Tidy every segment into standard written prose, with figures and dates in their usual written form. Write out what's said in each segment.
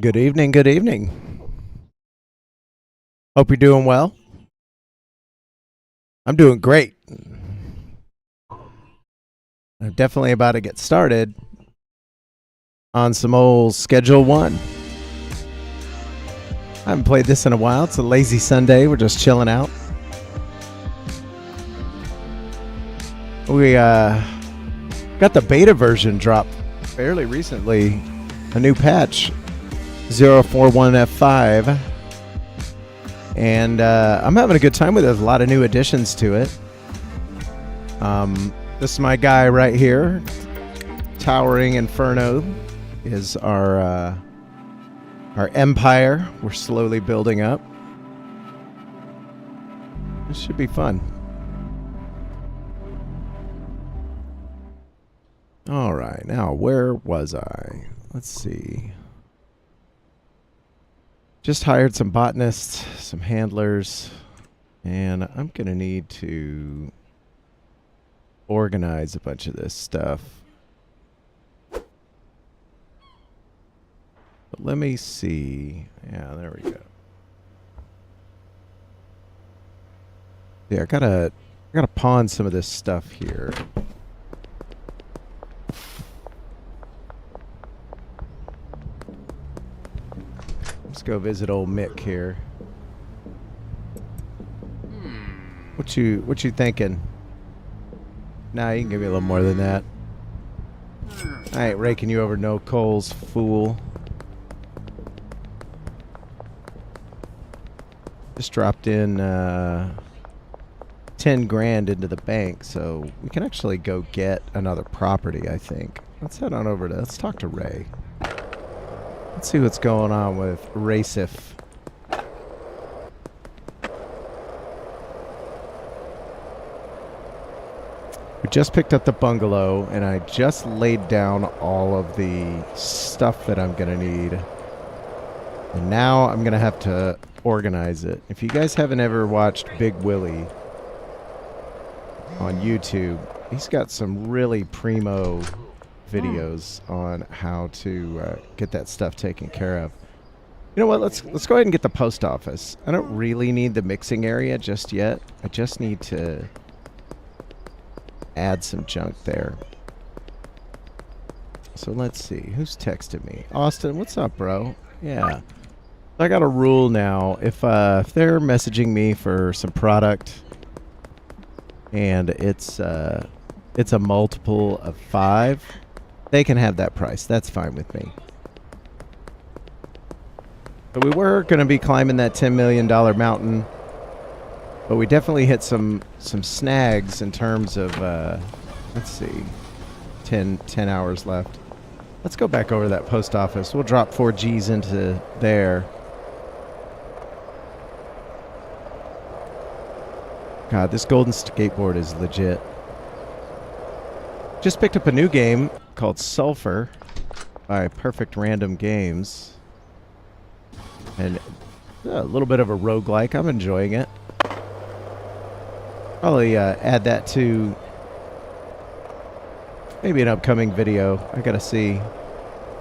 Good evening. Good evening. Hope you're doing well. I'm doing great. I'm definitely about to get started on some old Schedule 1. I haven't played this in a while. It's a lazy Sunday. We're just chilling out. We got the beta version dropped fairly recently. A new patch, 041F5. And I'm having a good time with it. There's a lot of new additions to it. This is my guy right here. Towering Inferno is our empire. We're slowly building up. This should be fun. All right, now where was I? Let's see. Just hired some botanists, some handlers, and I'm going to need to organize a bunch of this stuff. But let me see. Yeah, there we go. Yeah, I gotta pawn some of this stuff here. Let's go visit old Mick here. What you thinking? Nah, you can give me a little more than that. I ain't raking you over no coals, fool. Just dropped in 10 grand into the bank, so we can actually go get another property, I think. Let's head on over to, let's talk to Ray. Let's see what's going on with Racif. We just picked up the bungalow, and I just laid down all of the stuff that I'm going to need. And now I'm going to have to organize it. If you guys haven't ever watched Big Willie on YouTube, he's got some really primo videos on how to get that stuff taken care of. You know what? Let's go ahead and get the post office. I don't really need the mixing area just yet. I just need to add some junk there. So let's see. Who's texted me? Austin, what's up, bro? Yeah. I got a rule now. If they're messaging me for some product and it's a multiple of 5, they can have that price. That's fine with me. But we were going to be climbing that $10 million mountain. But we definitely hit some snags in terms of, let's see, 10 hours left. Let's go back over to that post office. We'll drop 4 Gs into there. God, this golden skateboard is legit. Just picked up a new game called Sulfur by Perfect Random Games. And a little bit of a roguelike. I'm enjoying it. Probably add that to maybe an upcoming video. I gotta see.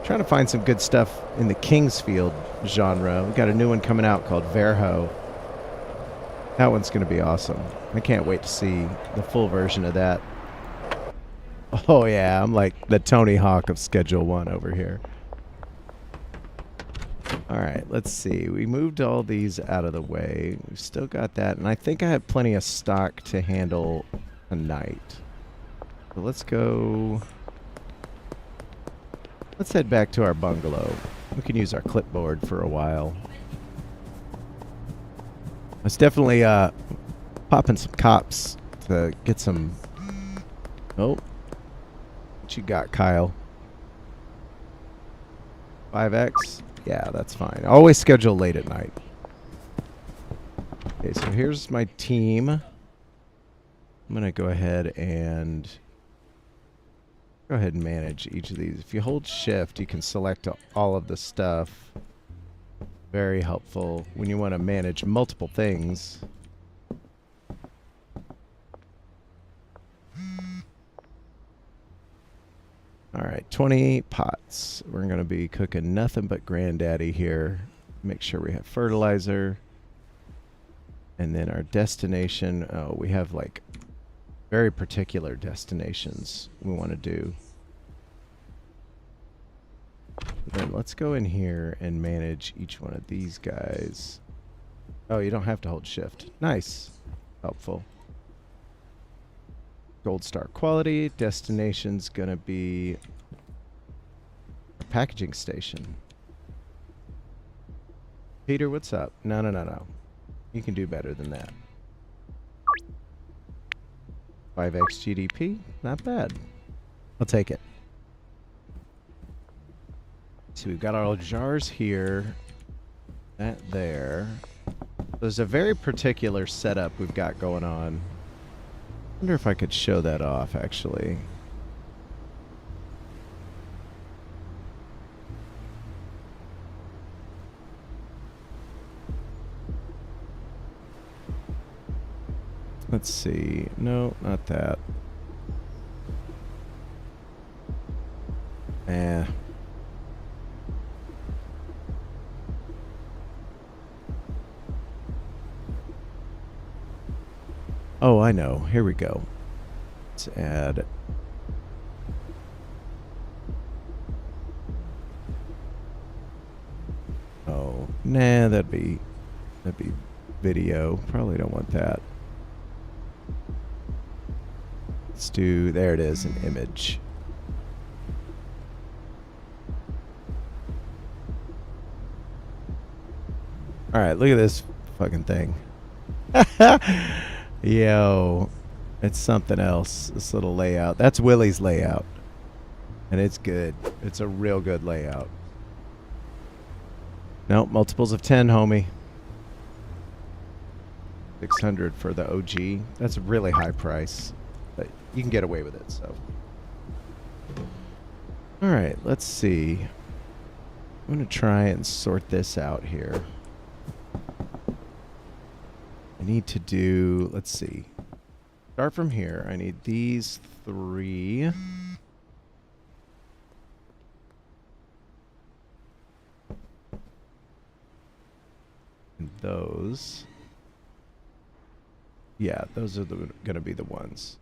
Trying to find some good stuff in the Kingsfield genre. We got a new one coming out called Verho. That one's gonna be awesome. I can't wait to see the full version of that. Oh yeah, I'm like the Tony Hawk of Schedule 1 over here. Alright, let's see. We moved all these out of the way. We've still got that, and I think I have plenty of stock to handle a night. So let's go... Let's head back to our bungalow. We can use our clipboard for a while. Let's definitely popping some cops to get some... Oh. What you got, Kyle? 5X? Yeah, that's fine. Always schedule late at night. Okay, so here's my team. I'm going to go ahead and manage each of these. If you hold shift, you can select all of the stuff. Very helpful when you want to manage multiple things. All right, 20 pots. We're going to be cooking nothing but granddaddy here. Make sure we have fertilizer. And then our destination. Oh, we have like very particular destinations we want to do. Then let's go in here and manage each one of these guys. Oh, you don't have to hold shift. Nice. Helpful. Gold star quality. Destination's gonna be a packaging station. Peter, what's up? No. You can do better than that. 5x GDP. Not bad. I'll take it. So we've got our jars here. That there. There's a very particular setup we've got going on. I wonder if I could show that off, actually. Let's see. No, not that. Oh, I know. Here we go. Let's add. Oh, nah, that'd be video. Probably don't want that. Let's do, there it is, an image. All right, look at this fucking thing. Yo, it's something else. This little layout. That's Willie's layout. And it's good. It's a real good layout. Nope, multiples of 10, homie. 600 for the OG. That's a really high price. But you can get away with it, so. All right, let's see. I'm going to try and sort this out here. I need to do, let's see. Start from here. I need these 3. And those. Yeah, those are going to be the ones.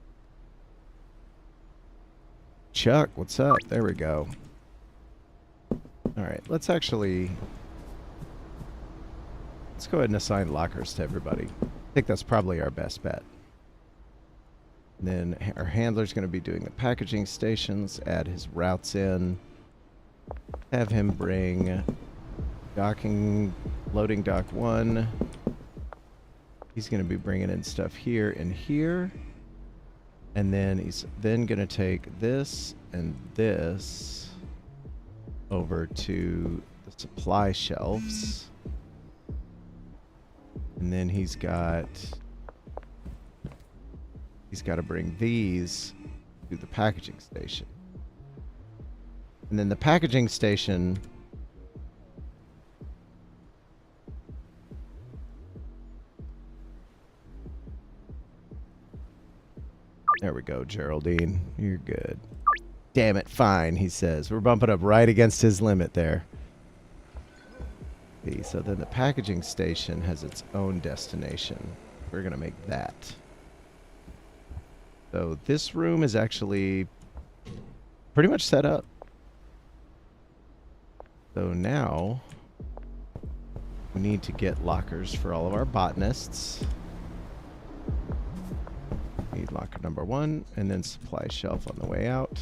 Chuck, what's up? There we go. All right, let's go ahead and assign lockers to everybody. I think that's probably our best bet. And then our handler's going to be doing the packaging stations, add his routes in, have him bring loading dock 1. He's going to be bringing in stuff here and here. And then he's then going to take this and this over to the supply shelves. And then he's got to bring these to the packaging station. And then the packaging station there we go, Geraldine. You're good. Damn it, fine, he says. We're bumping up right against his limit there. So then the packaging station has its own destination. We're going to make that. So this room is actually pretty much set up. So now we need to get lockers for all of our botanists. Need locker number 1 and then supply shelf on the way out.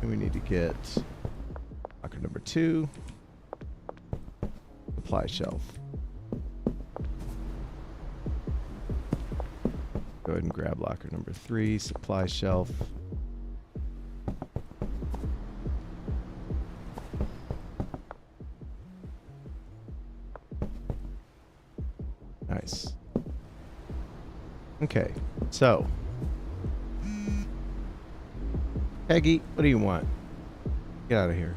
And we need to get locker number 2, supply shelf. Go ahead and grab locker number 3, supply shelf. Nice. Okay, so Peggy, what do you want? Get out of here.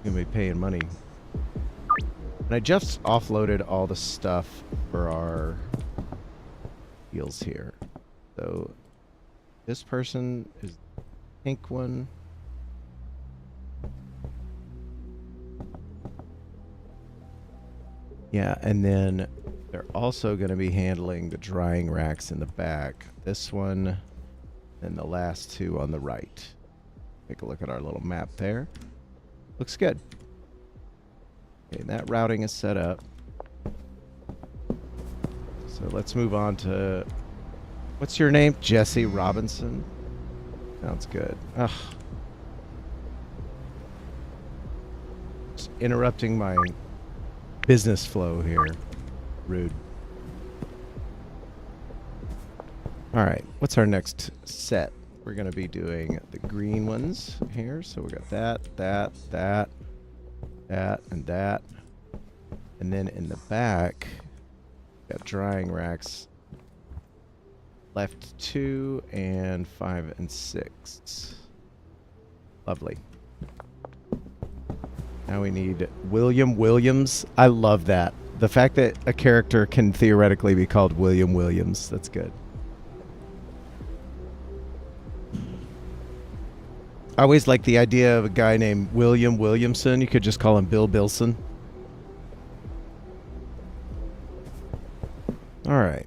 You're gonna be paying money. And I just offloaded all the stuff for our deals here. So this person is the pink one. Yeah, and then they're also going to be handling the drying racks in the back. This one and the last two on the right. Take a look at our little map there. Looks good. Okay, that routing is set up. So let's move on to... What's your name? Jesse Robinson? Sounds good. Ugh. Just interrupting my business flow here. Rude. All right, what's our next set? We're going to be doing the green ones here. So we got that, and that. And then in the back, got drying racks. Left 2 and 5 and 6. Lovely. Now we need William Williams. I love that. The fact that a character can theoretically be called William Williams. That's good. I always like the idea of a guy named William Williamson. You could just call him Bill Bilson. All right.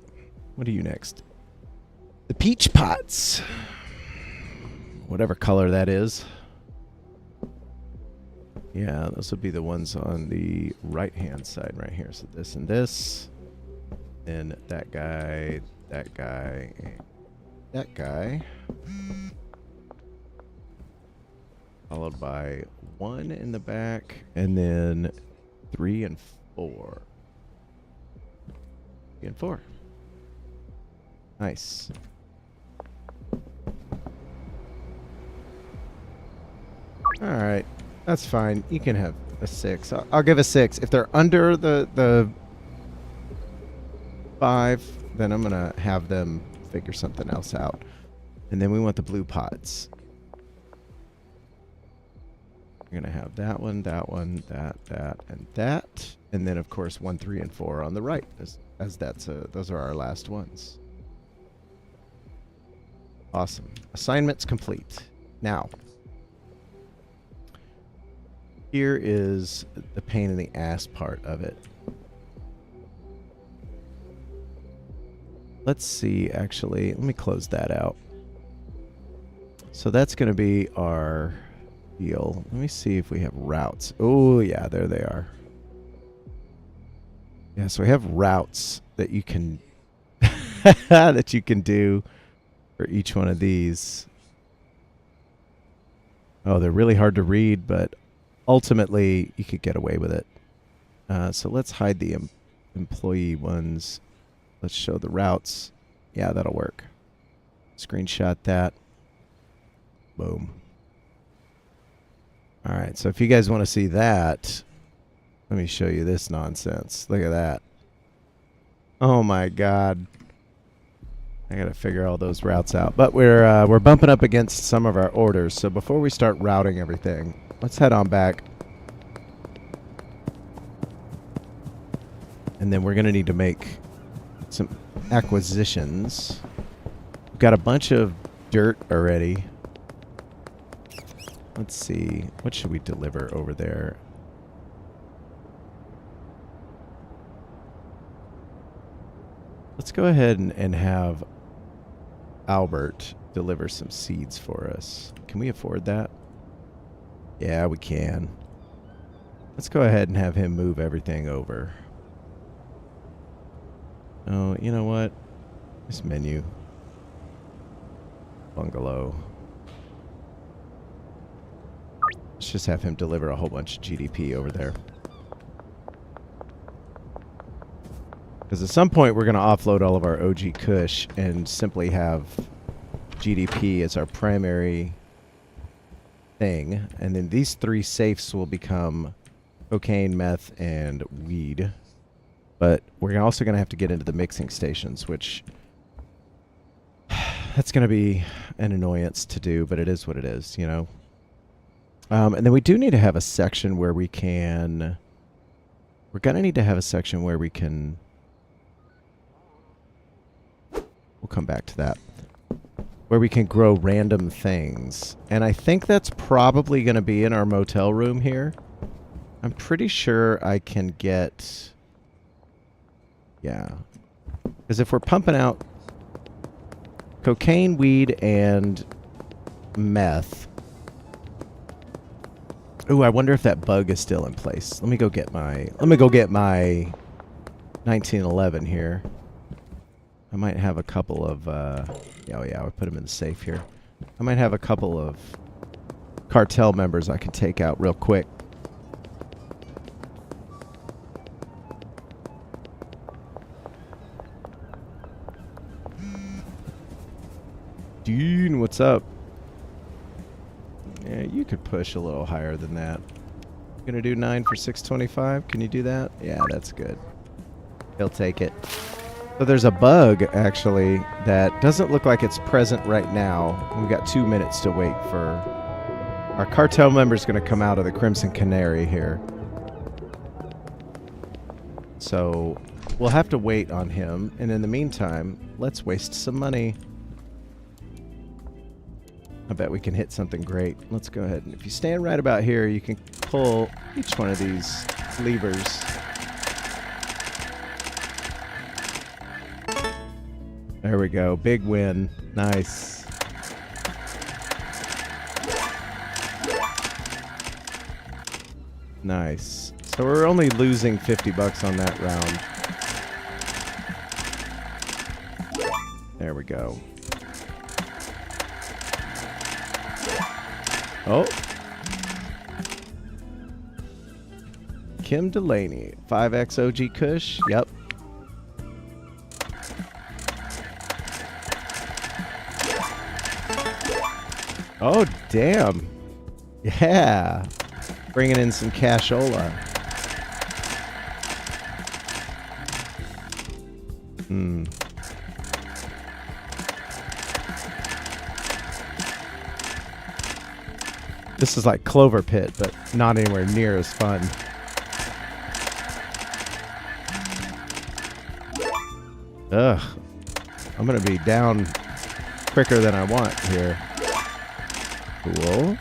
What are you next? The peach pots. Whatever color that is. Yeah, those would be the ones on the right-hand side right here. So this and this. And that guy, and that guy. Followed by 1 in the back, and then 3 and 4. 3 and 4. Nice. Alright, that's fine. You can have a 6. I'll give a 6. If they're under the 5, then I'm going to have them figure something else out. And then we want the blue pots. We're going to have that one, that, and that. And then, of course, 1, 3, and 4 on the right, as those are our last ones. Awesome. Assignment's complete. Now, here is the pain in the ass part of it. Let's see, actually. Let me close that out. So that's going to be our deal. Let me see if we have routes. Oh, yeah, there they are. Yeah, so we have routes that you can that you can do for each one of these. Oh, they're really hard to read, but ultimately you could get away with it. So let's hide the employee ones. Let's show the routes. Yeah, that'll work. Screenshot that. Boom. All right, so if you guys want to see that, let me show you this nonsense. Look at that. Oh my God. I got to figure all those routes out. But we're bumping up against some of our orders. So before we start routing everything, let's head on back. And then we're going to need to make some acquisitions. We've got a bunch of dirt already. Let's see. What should we deliver over there? Let's go ahead and have Albert deliver some seeds for us. Can we afford that? Yeah, we can. Let's go ahead and have him move everything over. Oh, you know what? This menu. Bungalow. Let's just have him deliver a whole bunch of GDP over there. Because at some point we're going to offload all of our OG Kush and simply have GDP as our primary thing. And then these 3 safes will become cocaine, meth, and weed. But we're also going to have to get into the mixing stations, which that's going to be an annoyance to do, but it is what it is, you know. And then we do need to have a section where we can... We're going to need to have a section where we can... We'll come back to that. where we can grow random things. And I think that's probably going to be in our motel room here. I'm pretty sure I can get... Yeah. Because if we're pumping out cocaine, weed, and meth... Ooh, I wonder if that bug is still in place. Let me go get my 1911 here. I might have a couple of oh yeah, I put them in the safe here. I might have a couple of cartel members I can take out real quick. Dean, what's up? Yeah, you could push a little higher than that. Gonna do 9 for 625. Can you do that? Yeah, that's good. He'll take it. So there's a bug, actually, that doesn't look like it's present right now. We've got 2 minutes to wait for... Our cartel member's gonna come out of the Crimson Canary here. So we'll have to wait on him. And in the meantime, let's waste some money. I bet we can hit something great. Let's go ahead. And if you stand right about here, you can pull each one of these levers. There we go. Big win. Nice. Nice. So we're only losing 50 bucks on that round. There we go. Oh. Kim Delaney. 5X OG Kush. Yep. Oh, damn. Yeah. Bringing in some cashola. Hmm. This is like Clover Pit, but not anywhere near as fun. Ugh. I'm going to be down quicker than I want here. Cool.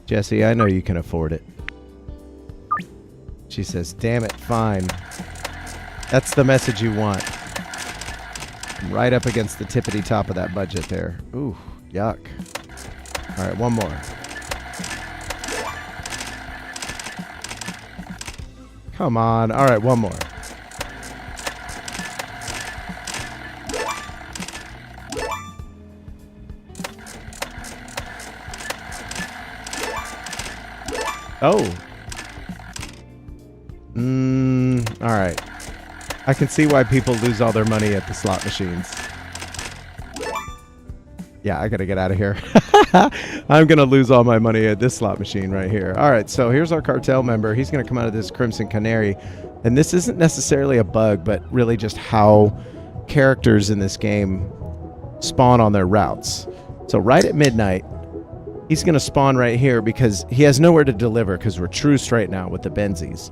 Jesse, I know you can afford it. She says, damn it, fine. That's the message you want. Right up against the tippity top of that budget there. Ooh, yuck. All right, one more. Come on. All right, one more. Oh. All right. I can see why people lose all their money at the slot machines. Yeah, I gotta get out of here. I'm gonna lose all my money at this slot machine right here. All right, so here's our cartel member. He's gonna come out of this Crimson Canary. And this isn't necessarily a bug, but really just how characters in this game spawn on their routes. So right at midnight, he's gonna spawn right here because he has nowhere to deliver because we're truced right now with the Benzies.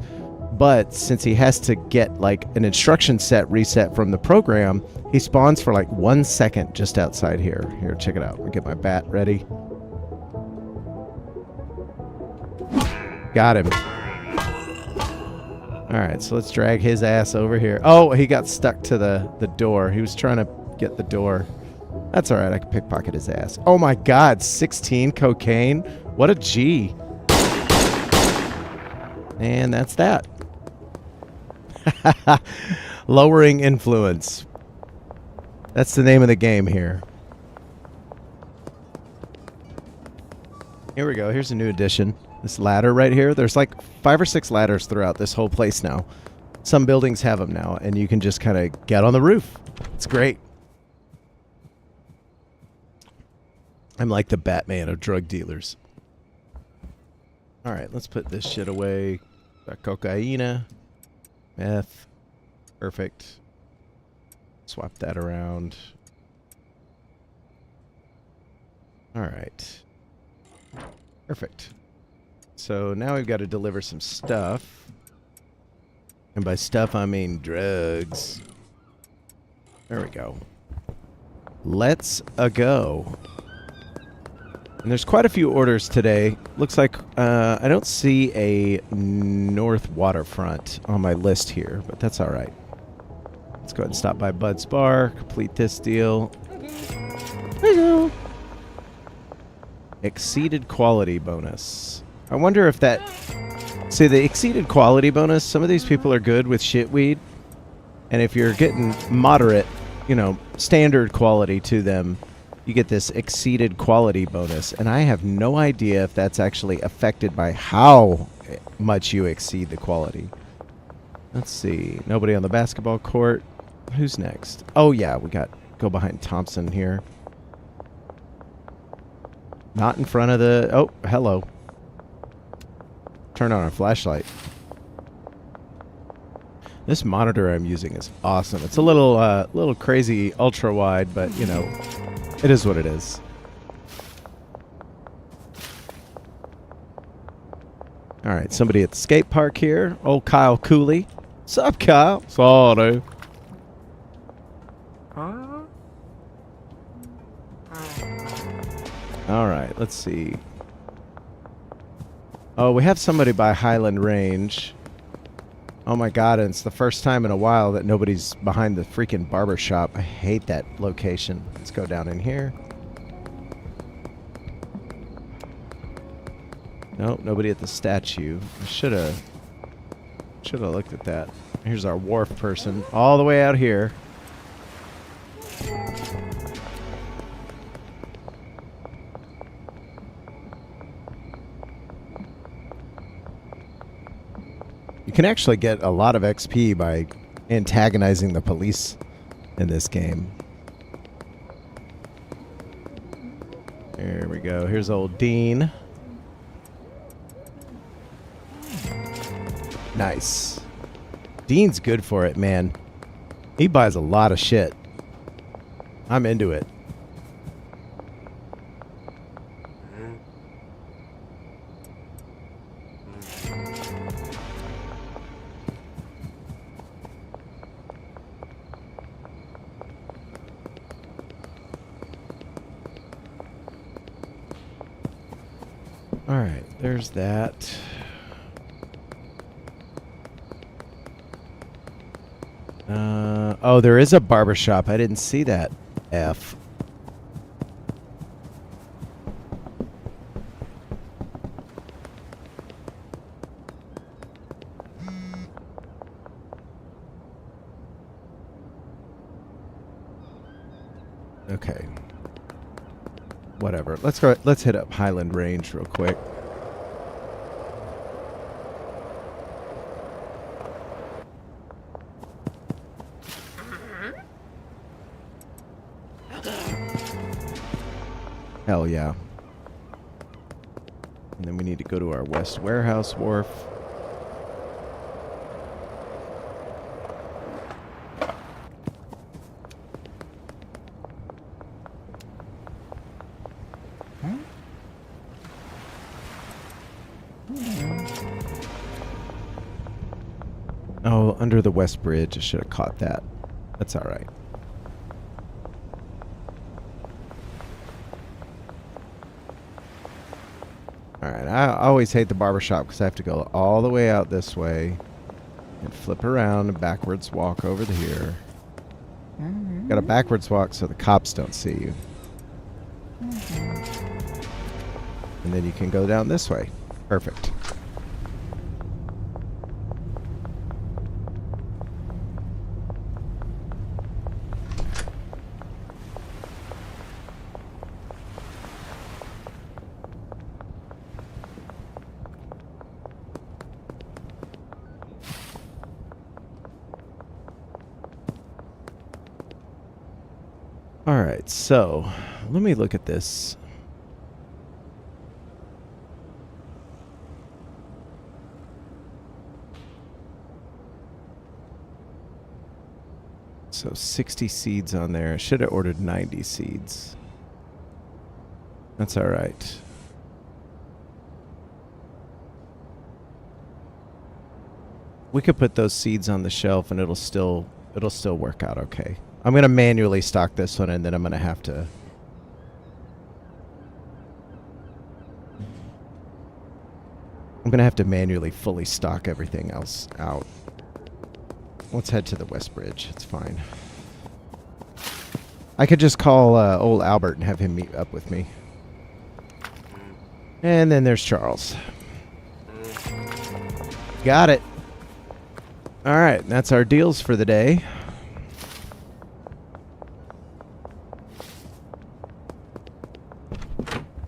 But since he has to get like an instruction set reset from the program, he spawns for like 1 second just outside here. Here, check it out. I'll get my bat ready. Got him. All right, so let's drag his ass over here. Oh, he got stuck to the door. He was trying to get the door. That's all right. I can pickpocket his ass. Oh my God, 16 cocaine. What a G. And that's that. Lowering influence. That's the name of the game here. Here we go. Here's a new addition. This ladder right here. There's like 5 or 6 ladders throughout this whole place now. Some buildings have them now, and you can just kind of get on the roof. It's great. I'm like the Batman of drug dealers. All right, let's put this shit away. Got cocaine. Meth. Perfect. Swap that around. All right. Perfect. So now we've got to deliver some stuff. And by stuff, I mean drugs. There we go. Let's go. And there's quite a few orders today. Looks like I don't see a North Waterfront on my list here, but that's all right. Let's go ahead and stop by Bud's Bar, complete this deal. Hello. Exceeded quality bonus. I wonder if that... See, the exceeded quality bonus, some of these people are good with shitweed. And if you're getting moderate, you know, standard quality to them, you get this exceeded quality bonus. And I have no idea if that's actually affected by how much you exceed the quality. Let's see. Nobody on the basketball court. Who's next? Oh, yeah, we got... Go behind Thompson here. Not in front of the... Oh, hello. Turn on our flashlight. This monitor I'm using is awesome. It's a little crazy ultra wide, but you know, it is what it is. All right, somebody at the skate park here. Old Kyle Cooley. Sup, Kyle? Sorry. All right, let's see. Oh, we have somebody by Highland Range. Oh my god, and it's the first time in a while that nobody's behind the freaking barber shop. I hate that location. Let's go down in here. Nope, nobody at the statue. I should have looked at that. Here's our wharf person all the way out here. You can actually get a lot of XP by antagonizing the police in this game. There we go. Here's old Dean. Nice. Dean's good for it, man. He buys a lot of shit. I'm into it. All right, there's that. Oh, there is a barbershop. I didn't see that. F. Okay. Whatever. Let's go. Let's hit up Highland Range real quick. Hell yeah. And then we need to go to our West Warehouse Wharf. Oh, under the West Bridge. I should have caught that. That's all right. All right. I always hate the barbershop because I have to go all the way out this way and flip around and backwards walk over to here. Got to backwards walk so the cops don't see you. And then you can go down this way. Perfect. All right, so let me look at this. So 60 seeds on there. I should have ordered 90 seeds. That's all right. We could put those seeds on the shelf and it'll still work out okay. I'm going to manually stock this one, and then I'm going to have to... manually fully stock everything else out. Let's head to the West Bridge. It's fine. I could just call old Albert and have him meet up with me. And then there's Charles. Got it. All right, that's our deals for the day.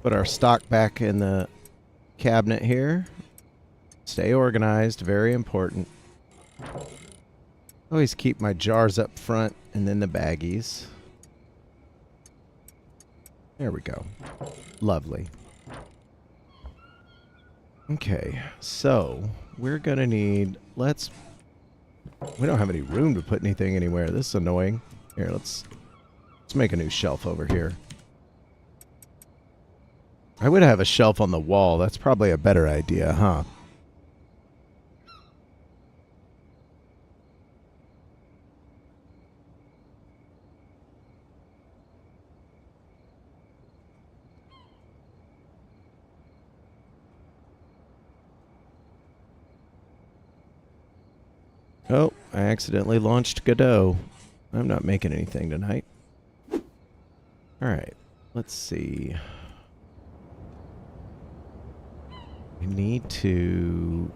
Put our stock back in the cabinet here. Stay organized, very important. Always keep my jars up front and then the baggies. There we go. Lovely. Okay, so we're gonna need, we don't have any room to put anything anywhere. This is annoying. Here, let's make a new shelf over here. I would have a shelf on the wall. That's probably a better idea, huh? Oh, I accidentally launched Godot. I'm not making anything tonight. Alright, let's see. We need to...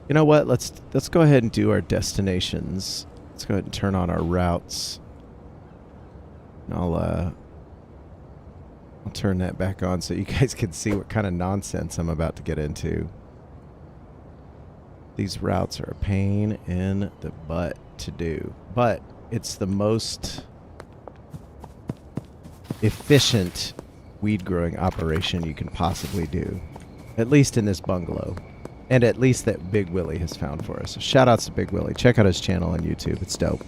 You know what? Let's go ahead and do our destinations. Let's go ahead and turn on our routes. And I'll turn that back on so you guys can see what kind of nonsense I'm about to get into. These routes are a pain in the butt to do, but it's the most efficient weed growing operation you can possibly do, at least in this bungalow, and at least that Big Willie has found for us. So shout outs to Big Willie. Check out his channel on YouTube. It's dope.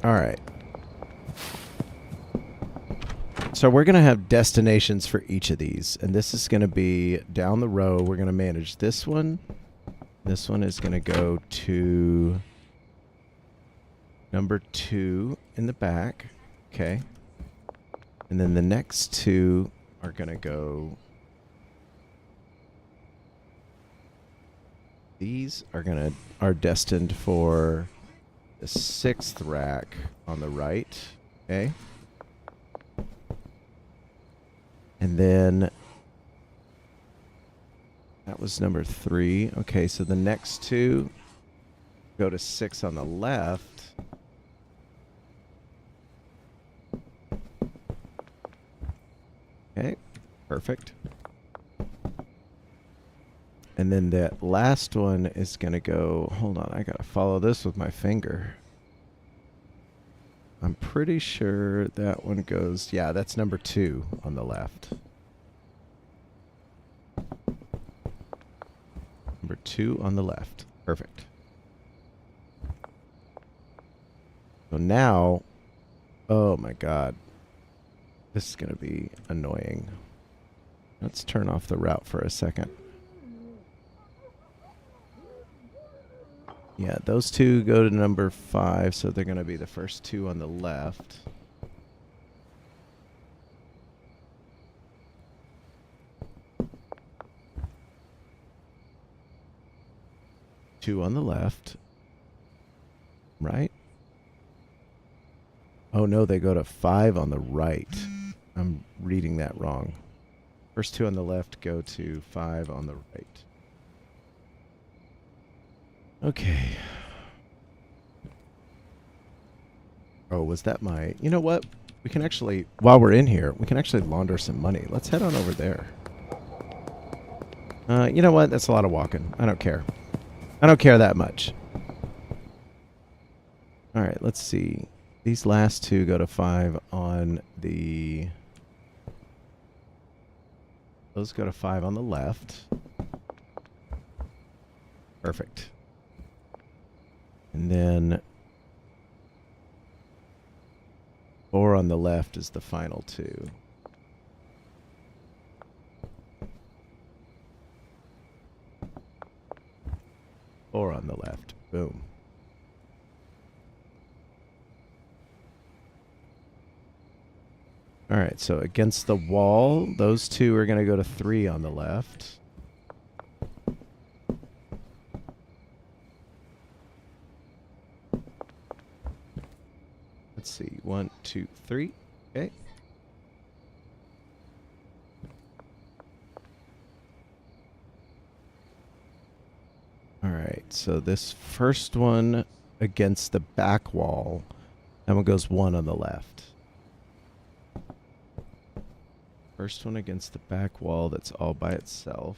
All right. So we're going to have destinations for each of these, and this is going to be down the row. We're going to manage this one. This one is going to go to number 2 in the back. Okay. And then the next 2 are going to go... These are destined for the 6th rack on the right. Okay. And then that was number 3. Okay, so the next 2 go to 6 on the left. Okay, perfect. And then that last one is going to go... Hold on, I got to follow this with my finger. I'm pretty sure that one goes... Yeah, that's number 2 on the left. Number 2 on the left. Perfect. So now... Oh my god. This is going to be annoying. Let's turn off the route for a second. Yeah, those 2 go to number 5, so they're going to be the first 2 on the left. Two on the left. Right? Oh no, they go to 5 on the right. I'm reading that wrong. First 2 on the left go to 5 on the right. Okay. Oh, was that my... You know what? We can actually... While we're in here, we can actually launder some money. Let's head on over there. You know what? That's a lot of walking. I don't care. I don't care that much. Alright, let's see. These last 2 go to 5 on the... Those go to 5 on the left. Perfect. And then 4 on the left is the final 2. All right, so against the wall, those two are going to go to 3 on the left. Let's see, 1, 2, 3. Okay. All right, so this first one against the back wall, that one goes 1 on the left. First one against the back wall, that's all by itself.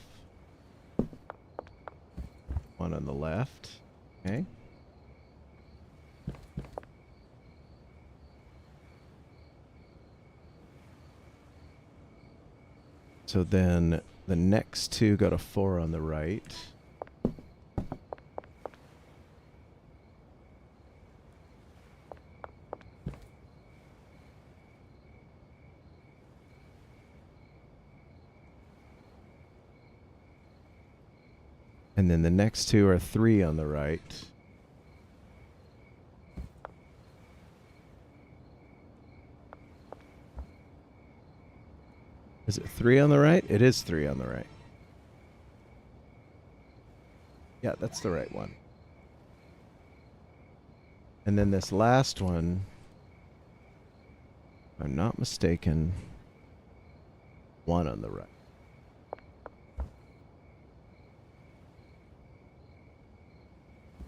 1 on the left. Okay. So then the next two go to 4 on the right. And then the next two are 3 on the right. Is it 3 on the right? It is 3 on the right. Yeah, that's the right one. And then this last one, if I'm not mistaken, 1 on the right.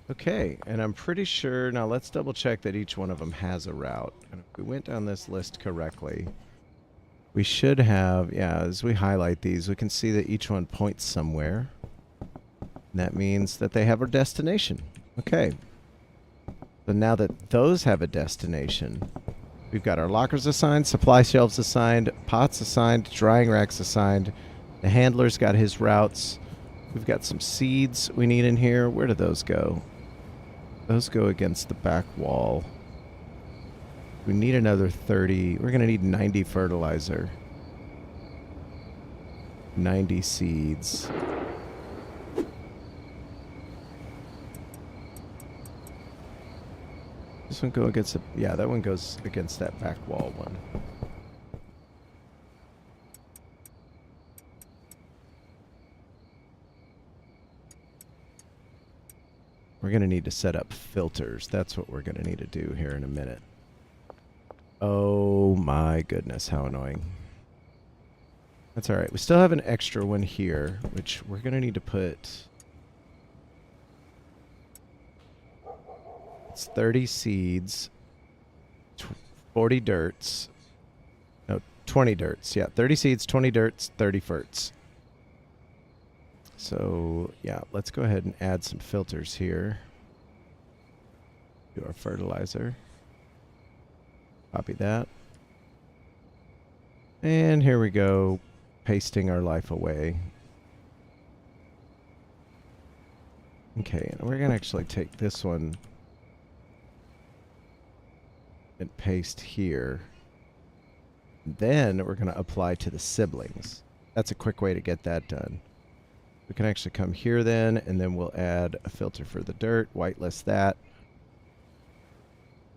Okay, and I'm pretty sure, now let's double check that each one of them has a route. And if we went down this list correctly, we should have, yeah, as we highlight these, we can see that each one points somewhere. And that means that they have a destination. Okay. So now that those have a destination, we've got our lockers assigned, supply shelves assigned, pots assigned, drying racks assigned. The handler's got his routes. We've got some seeds we need in here. Where do those go? Those go against the back wall. We need another 30. We're going to need 90 fertilizer. 90 seeds. This one go against the, yeah, that one goes against that back wall one. We're going to need to set up filters. That's what we're going to need to do here in a minute. Oh my goodness, how annoying. That's all right. We still have an extra one here, which we're going to need to put. It's 30 seeds, 40 dirts. No, 20 dirts. Yeah, 30 seeds, 20 dirts, 30 ferts. So, yeah, let's go ahead and add some filters here to our fertilizer. Copy that. And here we go, pasting our life away. Okay, and we're going to actually take this one and paste here. Then we're going to apply to the siblings. That's a quick way to get that done. We can actually come here then, and then we'll add a filter for the dirt, whitelist that,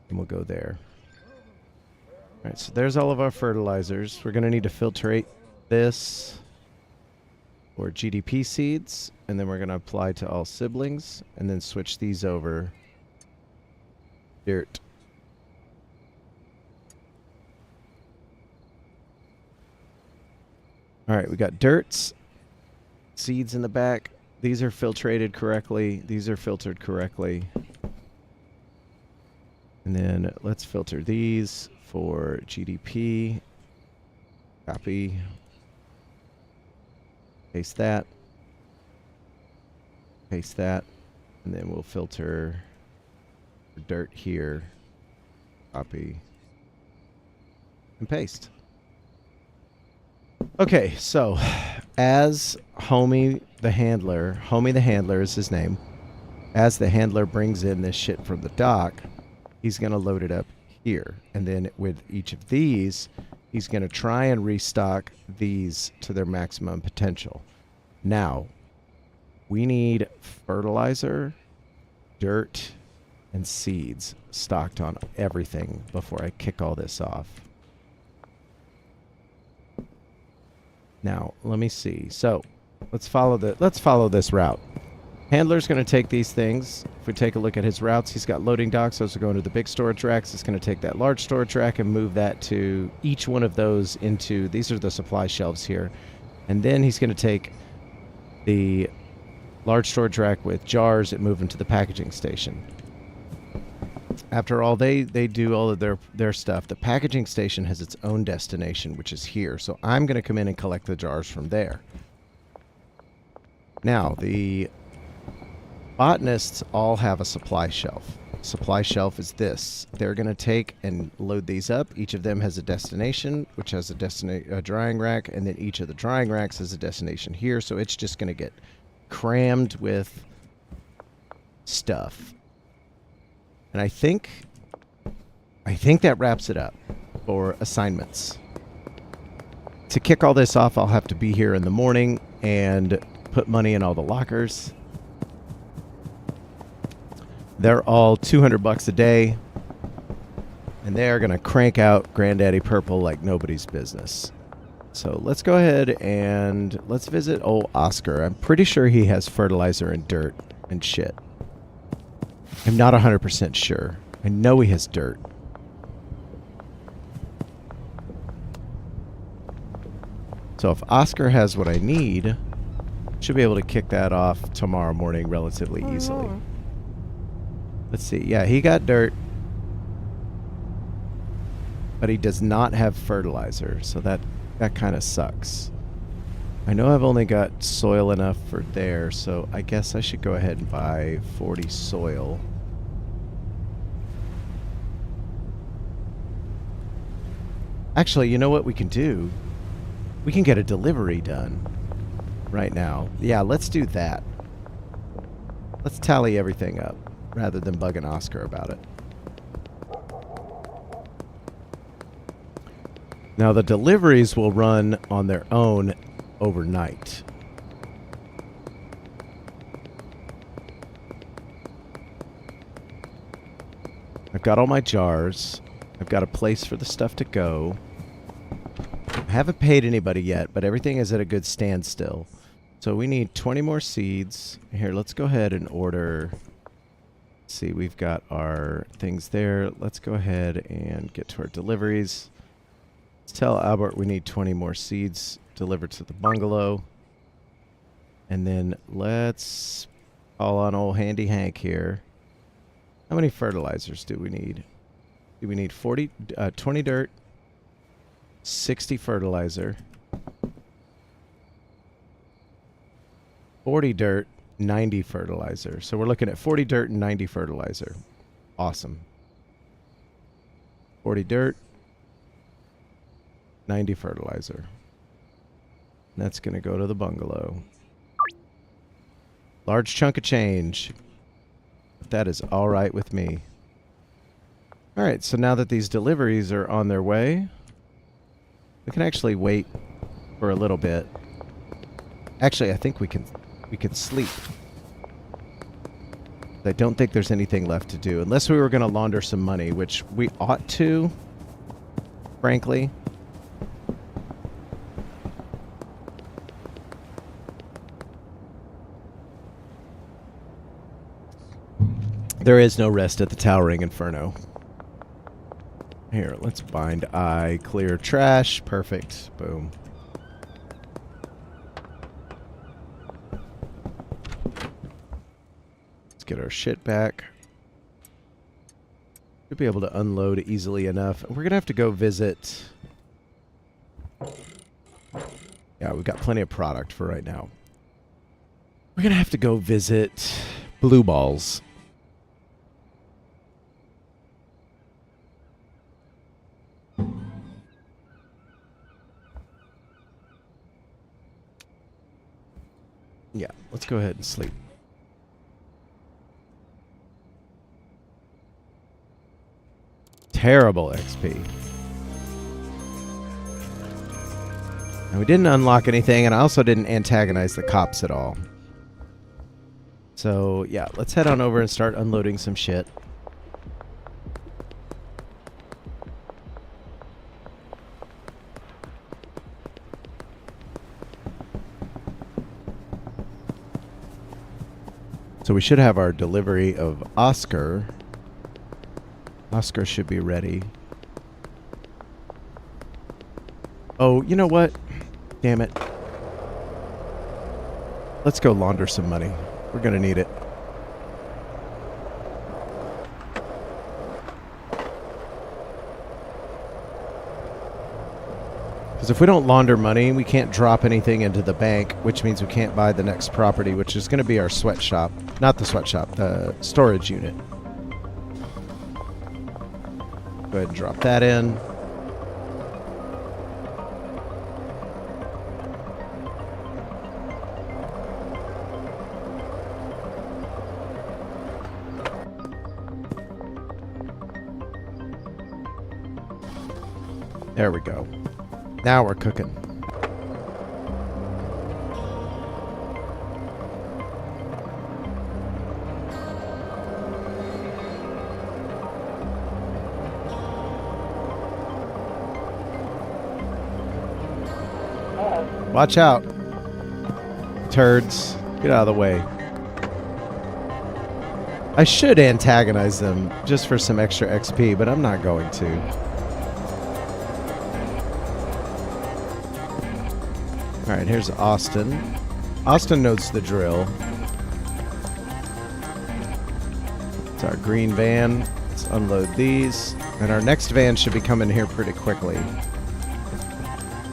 and we'll go there. All right, so there's all of our fertilizers. We're going to need to filtrate this for GDP seeds, and then we're going to apply to all siblings, and then switch these over. Dirt. All right, we got dirts. Seeds in the back. These are filtrated correctly. These are filtered correctly. And then let's filter these for GDP. Copy. Paste that. Paste that. And then we'll filter dirt here. Copy. And paste. Okay, so as Homie the handler is his name, as the handler brings in this shit from the dock, he's going to load it up here. And then with each of these, he's going to try and restock these to their maximum potential. Now, we need fertilizer, dirt, and seeds stocked on everything before I kick all this off. Now, let me see. So, let's follow this route. Handler's going to take these things. If we take a look at his routes, he's got loading docks. Those are going to the big storage racks. It's going to take that large storage rack and move that to each one of those into... These are the supply shelves here. And then he's going to take the large storage rack with jars and move them to the packaging station. After all, they do all of their stuff. The packaging station has its own destination, which is here. So I'm going to come in and collect the jars from there. Now, the botanists all have a supply shelf. Supply shelf is this. They're going to take and load these up. Each of them has a destination, which has a drying rack, and then each of the drying racks has a destination here. So it's just going to get crammed with stuff. And I think that wraps it up for assignments. To kick all this off, I'll have to be here in the morning and put money in all the lockers. They're all $200 a day, and they are going to crank out Granddaddy Purple like nobody's business. So let's go ahead and let's visit old Oscar. I'm pretty sure he has fertilizer and dirt and shit. I'm not 100% sure. I know he has dirt. So if Oscar has what I need, should be able to kick that off tomorrow morning relatively easily. Let's see. Yeah, he got dirt. But he does not have fertilizer, so that kind of sucks. I know I've only got soil enough for there, so I guess I should go ahead and buy 40 soil. Actually, you know what we can do? We can get a delivery done right now. Yeah, let's do that. Let's tally everything up rather than bugging Oscar about it. Now, the deliveries will run on their own overnight. I've got all my jars. I've got a place for the stuff to go. I haven't paid anybody yet, but everything is at a good standstill. So we need 20 more seeds. Here, let's go ahead and order... Let's see, we've got our things there. Let's go ahead and get to our deliveries. Let's tell Albert we need 20 more seeds delivered to the bungalow. And then let's call on old Handy Hank here. How many fertilizers do we need? Do we need 20 dirt, 60 fertilizer, 40 dirt, 90 fertilizer. So we're looking at 40 dirt and 90 fertilizer. Awesome. 40 dirt, 90 fertilizer. That's going to go to the bungalow. Large chunk of change. That is all right with me. All right, so now that these deliveries are on their way, we can actually wait for a little bit. Actually, I think we can sleep. I don't think there's anything left to do, unless we were going to launder some money, which we ought to, frankly. There is no rest at the Towering Inferno. Here, let's bind eye, clear trash. Perfect. Boom. Let's get our shit back. Should be able to unload easily enough. We're going to have to go visit... Yeah, we've got plenty of product for right now. We're going to have to go visit Blue Balls. Yeah, let's go ahead and sleep. Terrible XP. And we didn't unlock anything, and I also didn't antagonize the cops at all. So, yeah, let's head on over and start unloading some shit. So we should have our delivery of Oscar. Oscar should be ready. Oh, you know what? Damn it. Let's go launder some money. We're going to need it. Because if we don't launder money, we can't drop anything into the bank, which means we can't buy the next property, which is going to be our sweatshop. Not the sweatshop, the storage unit. Go ahead and drop that in. There we go. Now we're cooking. Watch out. Turds. Get out of the way. I should antagonize them just for some extra XP, but I'm not going to. Alright, here's Austin. Austin knows the drill. It's our green van. Let's unload these. And our next van should be coming here pretty quickly.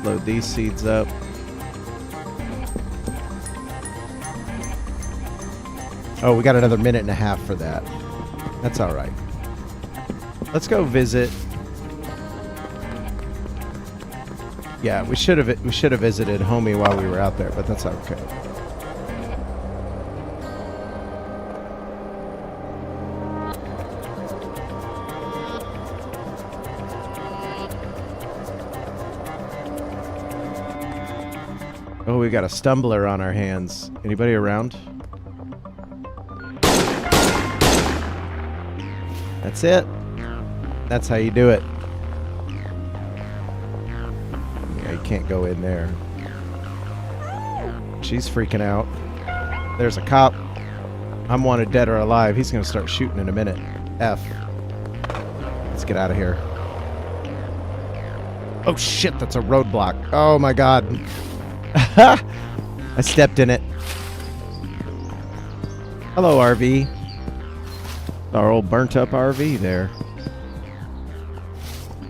Load these seeds up. Oh, we got another minute and a half for that. That's alright. Let's go visit. Yeah, we should have visited Homie while we were out there, but that's okay. Oh, we got a stumbler on our hands. Anybody around? That's it. That's how you do it. Can't go in there. She's freaking out. There's a cop. I'm wanted dead or alive. He's gonna start shooting in a minute. F. Let's get out of here. Oh shit, that's a roadblock. Oh my god. I stepped in it. Hello, RV. Our old burnt up RV there.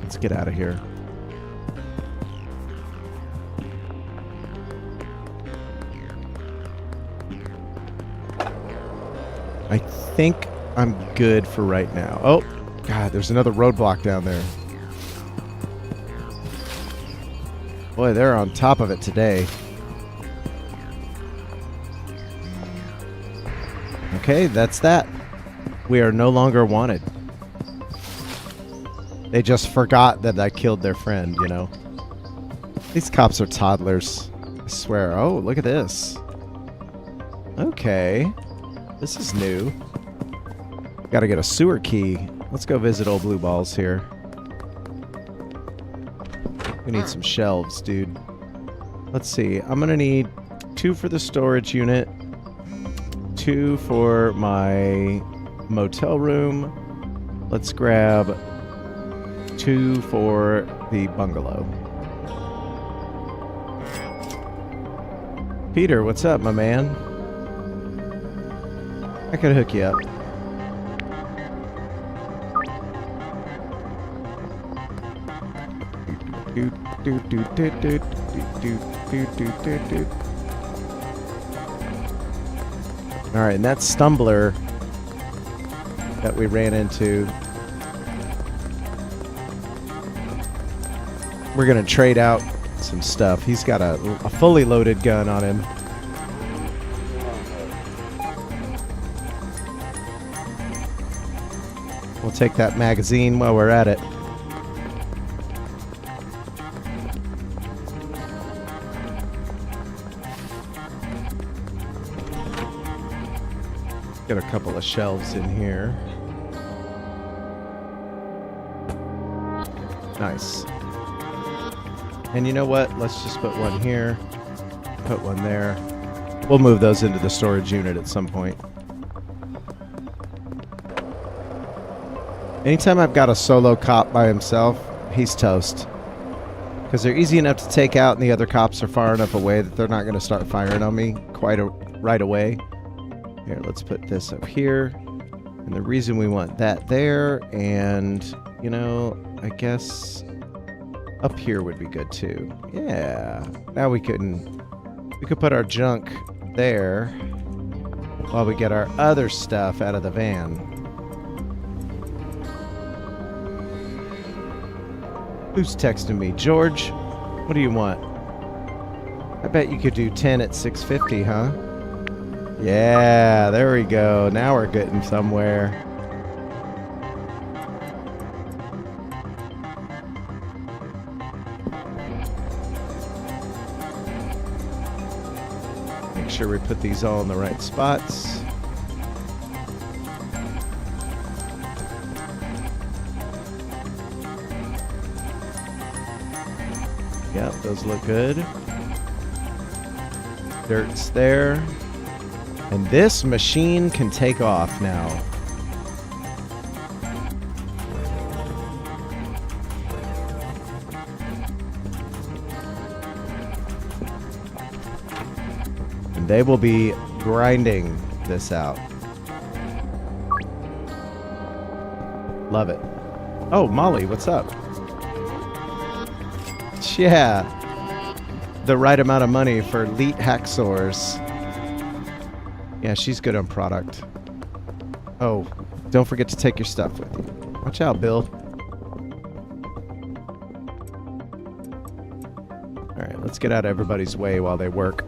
Let's get out of here. I think I'm good for right now. Oh, God, there's another roadblock down there. Boy, they're on top of it today. Okay, that's that. We are no longer wanted. They just forgot that I killed their friend, you know. These cops are toddlers. I swear. Oh, look at this. Okay. This is new. Gotta get a sewer key. Let's go visit old Blue Balls here. We need some shelves, dude. Let's see. I'm gonna need 2 for the storage unit, 2 for my motel room. Let's grab 2 for the bungalow. Peter, what's up, my man? I could hook you up. Alright, and that stumbler that we ran into, we're gonna trade out some stuff. He's got a fully loaded gun on him. We'll take that magazine while we're at it. Got a couple of shelves in here. Nice. And you know what? Let's just put one here. Put one there. We'll move those into the storage unit at some point. Anytime I've got a solo cop by himself, he's toast. Because they're easy enough to take out and the other cops are far enough away that they're not going to start firing on me right away. Here, let's put this up here. And the reason we want that there, and, you know, I guess up here would be good too. Yeah. Now we could put our junk there while we get our other stuff out of the van. Who's texting me? George, what do you want? I bet you could do 10 at 650, huh? Yeah, there we go. Now we're getting somewhere. Make sure we put these all in the right spots. Yep, those look good. Dirt's there. And this machine can take off now. And they will be grinding this out. Love it. Oh, Molly, what's up? Yeah. The right amount of money for elite hacksaws. Yeah, she's good on product. Oh, don't forget to take your stuff with you. Watch out, Bill. Alright, let's get out of everybody's way while they work.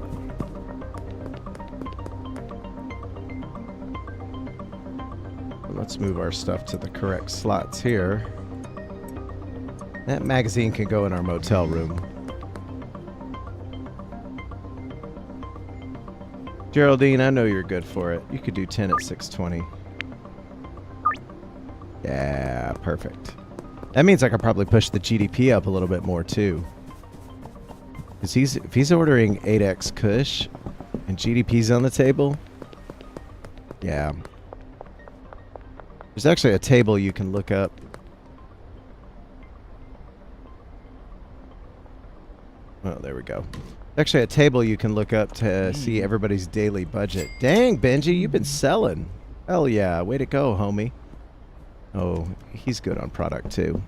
Let's move our stuff to the correct slots here. That magazine can go in our motel room. Geraldine, I know you're good for it. You could do 10 at 620. Yeah, perfect. That means I could probably push the GDP up a little bit more too. Because if he's ordering 8x Kush and GDP's on the table, yeah. There's actually a table you can look up. Oh, there we go. Actually, a table you can look up to see everybody's daily budget. Dang, Benji, you've been selling. Hell yeah, way to go, homie. Oh, he's good on product too.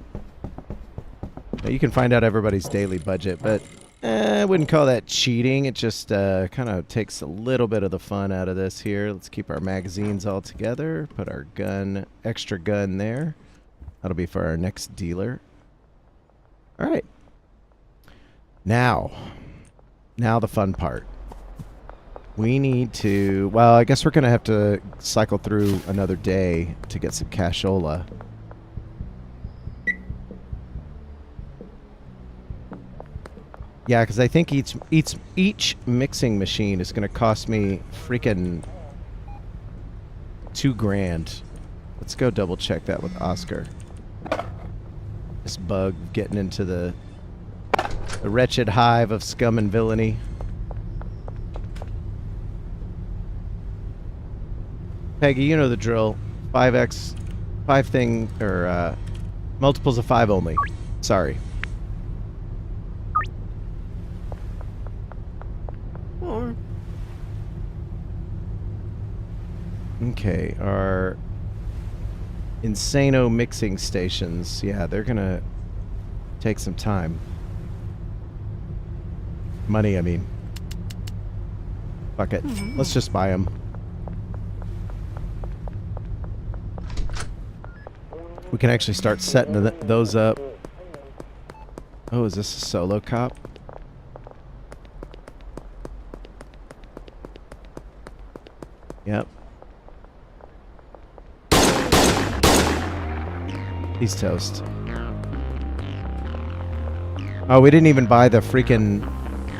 Now, you can find out everybody's daily budget, but I wouldn't call that cheating. It just kind of takes a little bit of the fun out of this here. Let's keep our magazines all together. Put our extra gun there. That'll be for our next dealer. All right. Now the fun part. We need to... Well, I guess we're going to have to cycle through another day to get some cashola. Yeah, because I think each mixing machine is going to cost me freaking $2,000. Let's go double check that with Oscar. This bug getting into the wretched hive of scum and villainy. Peggy, you know the drill. 5x, 5 thing, or multiples of 5 only. Sorry. Okay, our Insano mixing stations. Yeah, they're gonna take some time. Money, I mean. Fuck it. Let's just buy them. We can actually start setting those up. Oh, is this a solo cop? Yep. He's toast. Oh, we didn't even buy the freaking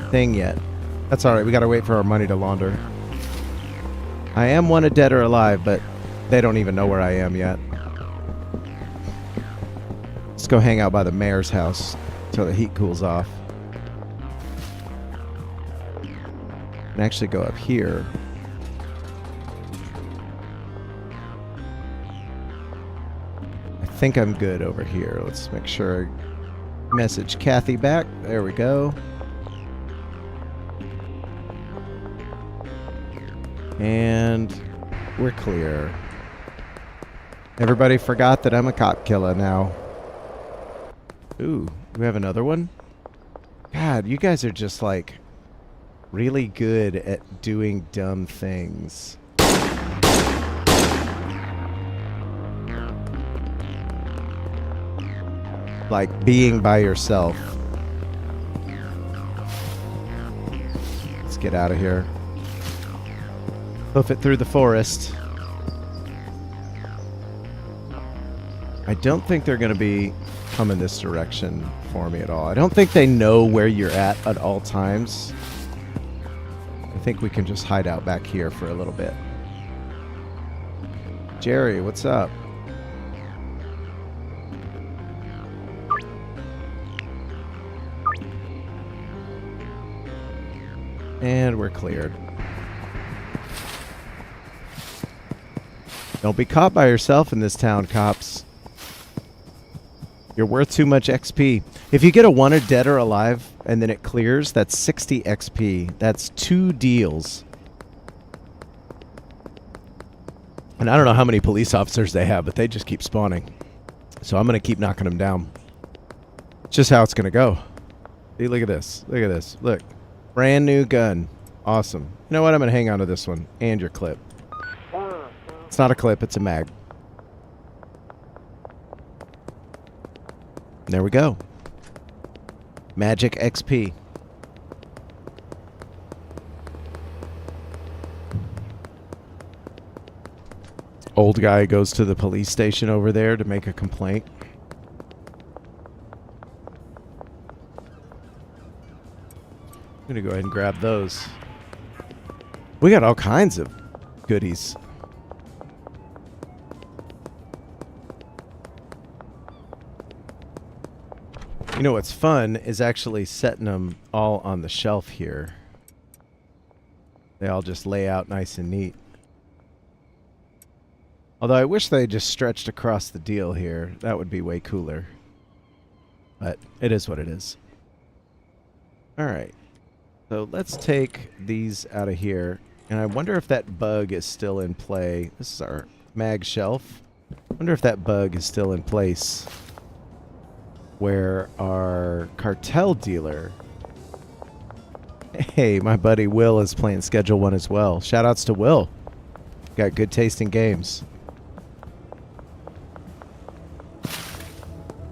thing yet. That's alright, we gotta wait for our money to launder. I am wanted dead or alive, but they don't even know where I am yet. Let's go hang out by the mayor's house until the heat cools off. And actually go up here. I think I'm good over here. Let's make sure I message Kathy back. There we go. And we're clear. Everybody forgot that I'm a cop killer now. Ooh, we have another one? God, you guys are just like really good at doing dumb things. Like being by yourself. Let's get out of here. Hoof it through the forest. I don't think they're going to be coming this direction for me at all. I don't think they know where you're at all times. I think we can just hide out back here for a little bit. Jerry, what's up? And we're cleared. Don't be caught by yourself in this town, cops. You're worth too much XP. If you get a wanted dead or alive and then it clears, that's 60 XP. That's 2 deals. And I don't know how many police officers they have, but they just keep spawning. So I'm going to keep knocking them down. It's just how it's going to go. See, look at this. Look at this. Look. Brand new gun. Awesome. You know what? I'm going to hang on to this one. And your clip. It's not a clip. It's a mag. There we go. Magic XP. Old guy goes to the police station over there to make a complaint. I'm going to go ahead and grab those. We got all kinds of goodies. You know what's fun is actually setting them all on the shelf here. They all just lay out nice and neat. Although I wish they just stretched across the deal here. That would be way cooler. But it is what it is. Alright. So let's take these out of here. And I wonder if that bug is still in play. This is our mag shelf. I wonder if that bug is still in place. Where our cartel dealer... Hey, my buddy Will is playing Schedule 1 as well. Shoutouts to Will. Got good taste in games.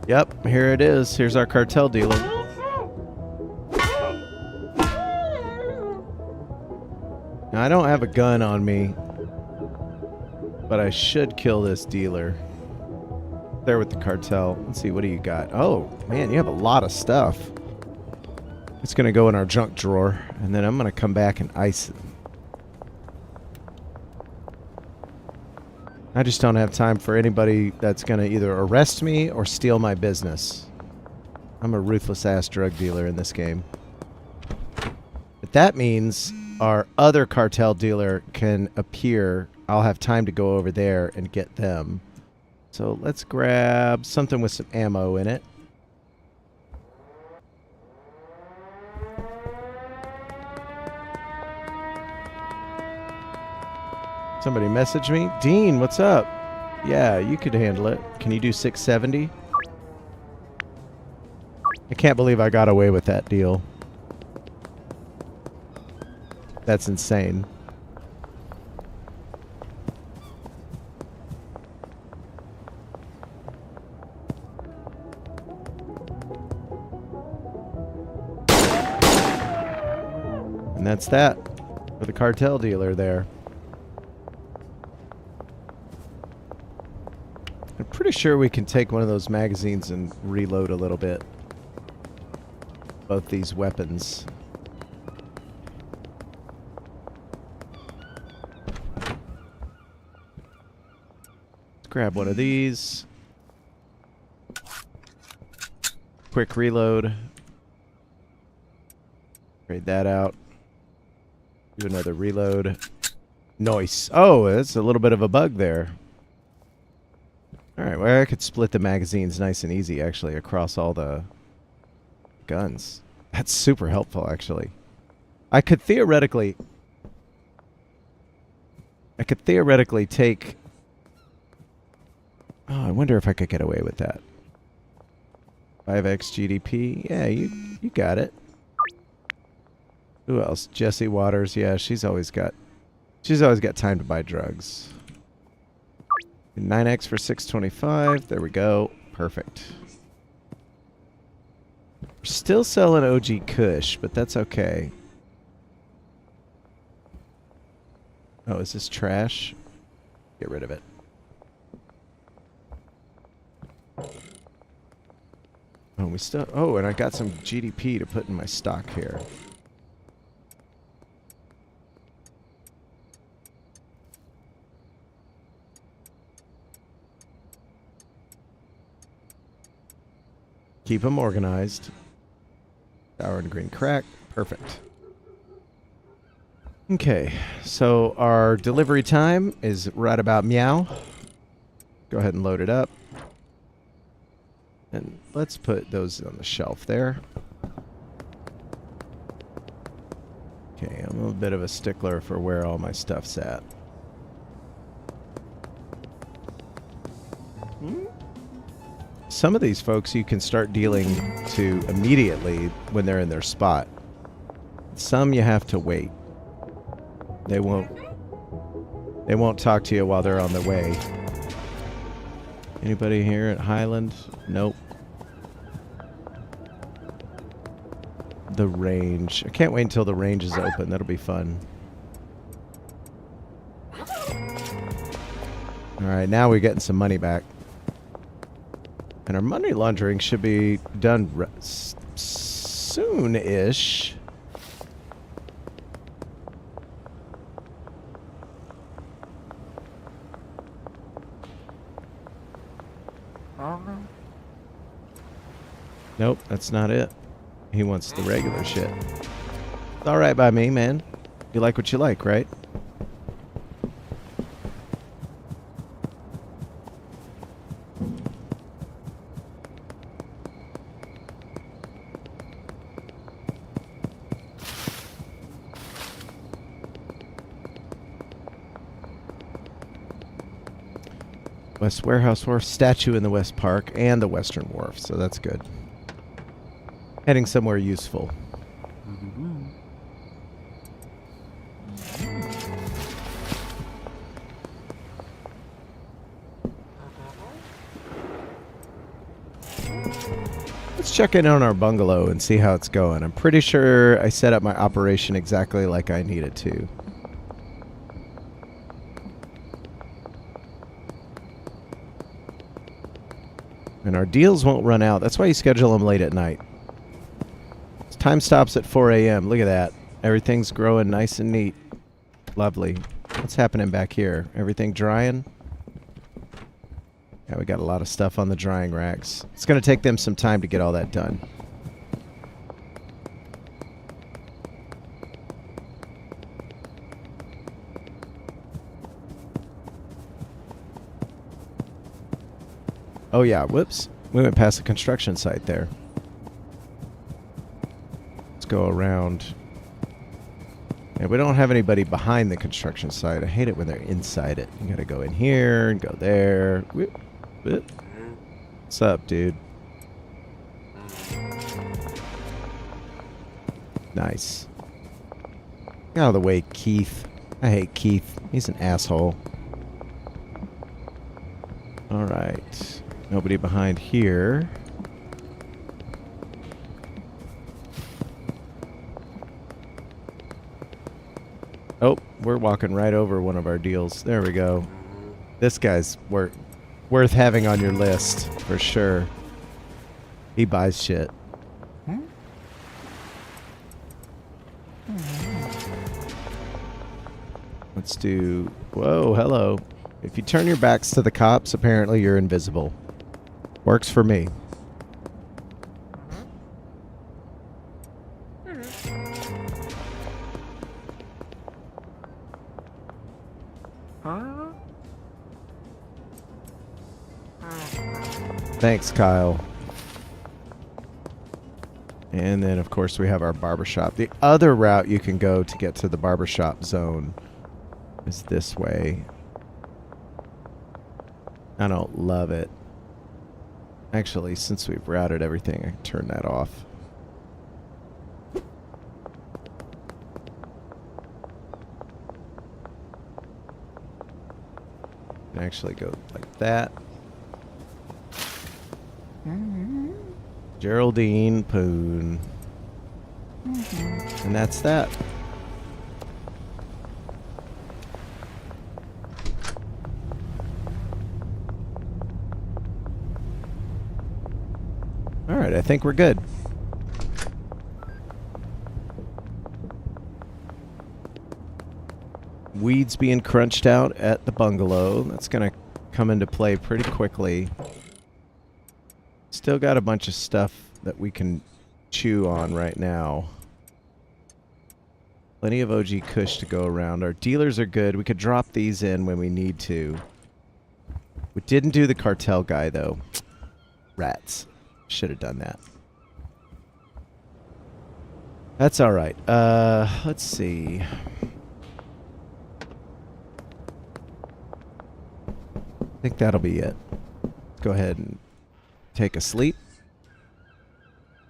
Yep, here it is. Here's our cartel dealer. Now, I don't have a gun on me, but I should kill this dealer. There with the cartel. Let's see, what do you got? Oh, man, you have a lot of stuff. It's going to go in our junk drawer, and then I'm going to come back and ice it. I just don't have time for anybody that's going to either arrest me or steal my business. I'm a ruthless-ass drug dealer in this game. But that means our other cartel dealer can appear. I'll have time to go over there and get them. So let's grab something with some ammo in it. Somebody messaged me. Dean, what's up? Yeah, you could handle it. Can you do 670? I can't believe I got away with that deal. That's insane. And that's that for the cartel dealer there. I'm pretty sure we can take one of those magazines and reload a little bit. Both these weapons. Let's grab one of these. Quick reload. Trade that out. Do another reload. Nice. Oh, that's a little bit of a bug there. Alright, well, I could split the magazines nice and easy, actually, across all the guns. That's super helpful, actually. I could theoretically take... Oh, I wonder if I could get away with that. 5x GDP. Yeah, you got it. Who else? Jesse Waters. Yeah, she's always got time to buy drugs. 9x for 625. There we go. Perfect. We're still selling OG Kush, but that's okay. Oh, is this trash? Get rid of it. Oh, we still... Oh, and I got some GDP to put in my stock here. Keep them organized. Sour and green crack. Perfect. Okay, so our delivery time is right about meow. Go ahead and load it up. And let's put those on the shelf there. Okay, I'm a little bit of a stickler for where all my stuff's at. Some of these folks you can start dealing to immediately when they're in their spot. Some you have to wait. They won't talk to you while they're on the way. Anybody here at Highland? Nope. The range. I can't wait until the range is open. That'll be fun. Alright, now we're getting some money back. And our money laundering should be done soon-ish. Nope, that's not it. He wants the regular shit. It's alright by me, man. You like what you like, right? West Warehouse Wharf, statue in the West Park, and the Western Wharf, so that's good. Heading somewhere useful. Let's check in on our bungalow and see how it's going. I'm pretty sure I set up my operation exactly like I needed to. And our deals won't run out. That's why you schedule them late at night. Time stops at 4 a.m. Look at that. Everything's growing nice and neat. Lovely. What's happening back here? Everything drying? Yeah, we got a lot of stuff on the drying racks. It's going to take them some time to get all that done. Oh yeah, whoops. We went past the construction site there. Go around. And we don't have anybody behind the construction site. I hate it when they're inside it. You gotta go in here and go there. Whoop, whoop. What's up, dude? Nice. Get out of the way, Keith. I hate Keith. He's an asshole. Alright. Nobody behind here. Oh, we're walking right over one of our deals. There we go. This guy's worth having on your list, for sure. He buys shit. Let's do... Whoa, hello. If you turn your backs to the cops, apparently you're invisible. Works for me. Thanks, Kyle. And then, of course, we have our barbershop. The other route you can go to get to the barbershop zone is this way. I don't love it. Actually, since we've routed everything, I can turn that off. Can actually go like that. Geraldine Poon. And that's that. Alright, I think we're good. Weeds being crunched out at the bungalow. That's going to come into play pretty quickly. Still got a bunch of stuff that we can chew on right now. Plenty of OG Kush to go around. Our dealers are good. We could drop these in when we need to. We didn't do the cartel guy, though. Rats. Should have done that. That's all right. Let's see. I think that'll be it. Let's go ahead and take a sleep.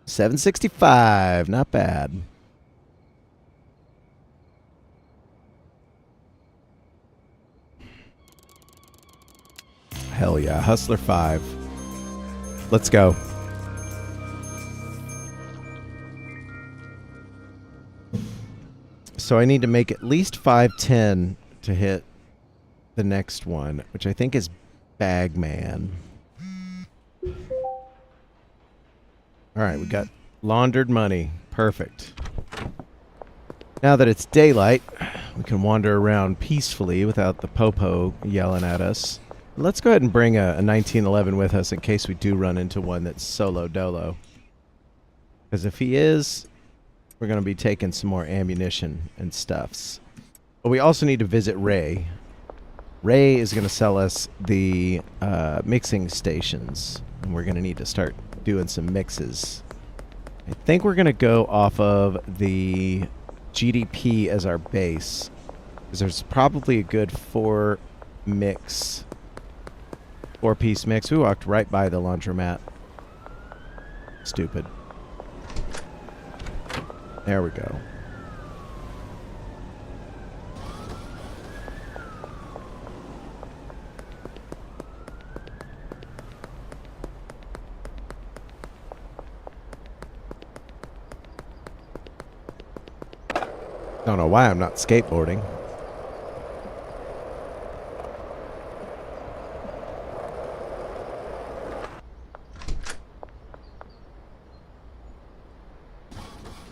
765. Not bad. Hell yeah. Hustler 5. Let's go. So I need to make at least 510 to hit the next one, which I think is Bagman. Alright, we got laundered money. Perfect. Now that it's daylight, we can wander around peacefully without the popo yelling at us. Let's go ahead and bring a 1911 with us in case we do run into one that's solo dolo. Because if he is, we're going to be taking some more ammunition and stuffs. But we also need to visit Ray. Ray is going to sell us the mixing stations. And we're going to need to start doing some mixes. I think we're going to go off of the GDP as our base. Because there's probably a good 4-piece mix. We walked right by the laundromat. Stupid. There we go. Don't know why I'm not skateboarding.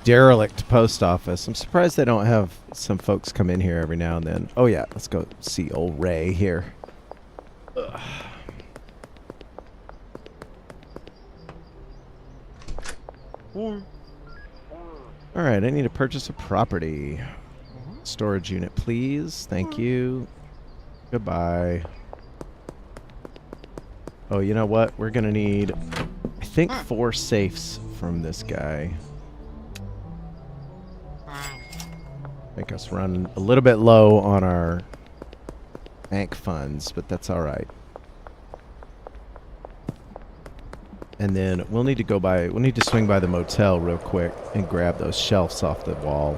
Derelict post office. I'm surprised they don't have some folks come in here every now and then. Oh yeah, let's go see old Ray here. Ugh. Alright, I need to purchase a property. Storage unit, please. Thank you. Goodbye. Oh, you know what? We're gonna need, I think, 4 safes from this guy. Make us run a little bit low on our bank funds, but that's all right. And then we'll need to swing by the motel real quick and grab those shelves off the wall.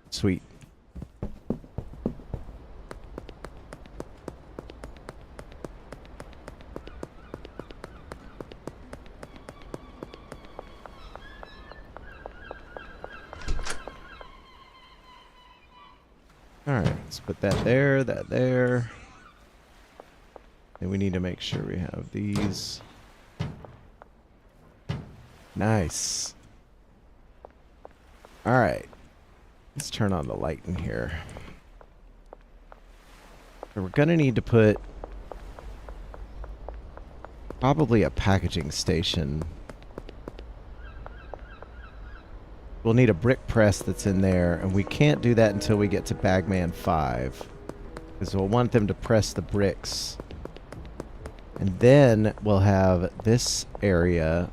Sweet. Alright, let's put that there, that there. And we need to make sure we have these. Nice. Alright. Let's turn on the light in here. So we're going to need to put probably a packaging station. We'll need a brick press that's in there, and we can't do that until we get to Bagman 5. Because we'll want them to press the bricks. And then we'll have this area.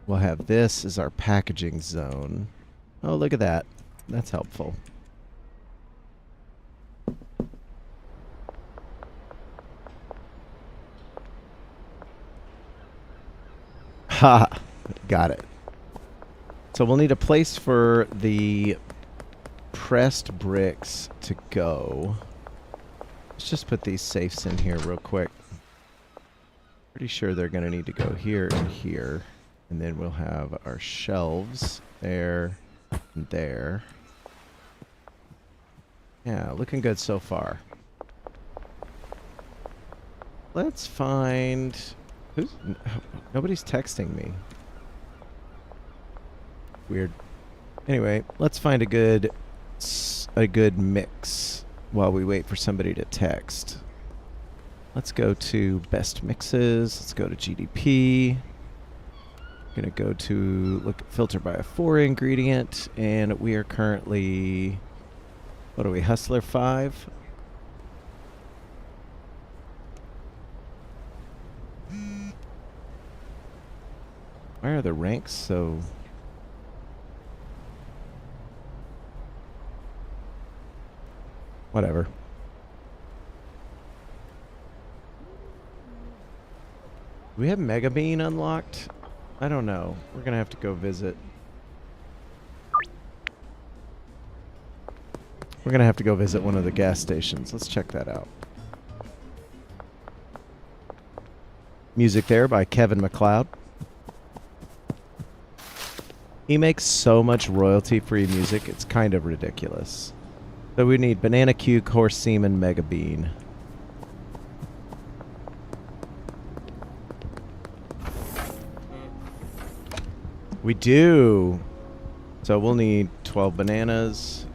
We'll have this as our packaging zone. Oh, look at that. That's helpful. Ha! Got it. So we'll need a place for the pressed bricks to go. Let's just put these safes in here real quick. Pretty sure they're going to need to go here and here. And then we'll have our shelves there and there. Yeah, looking good so far. Let's find... Nobody's texting me. Weird. Anyway, let's find a good mix while we wait for somebody to text. Let's go to best mixes. Let's go to GDP. Gonna go to filter by a 4 ingredient, and we are currently, what are we, Hustler 5? Why are the ranks so... Whatever. Do we have Mega Bean unlocked? I don't know. We're gonna have to go visit. We're gonna have to go visit one of the gas stations. Let's check that out. Music there by Kevin MacLeod. He makes so much royalty-free music, it's kind of ridiculous. So we need Banana Cuke, Horse Semen, Mega Bean. We do. So we'll need 12 bananas,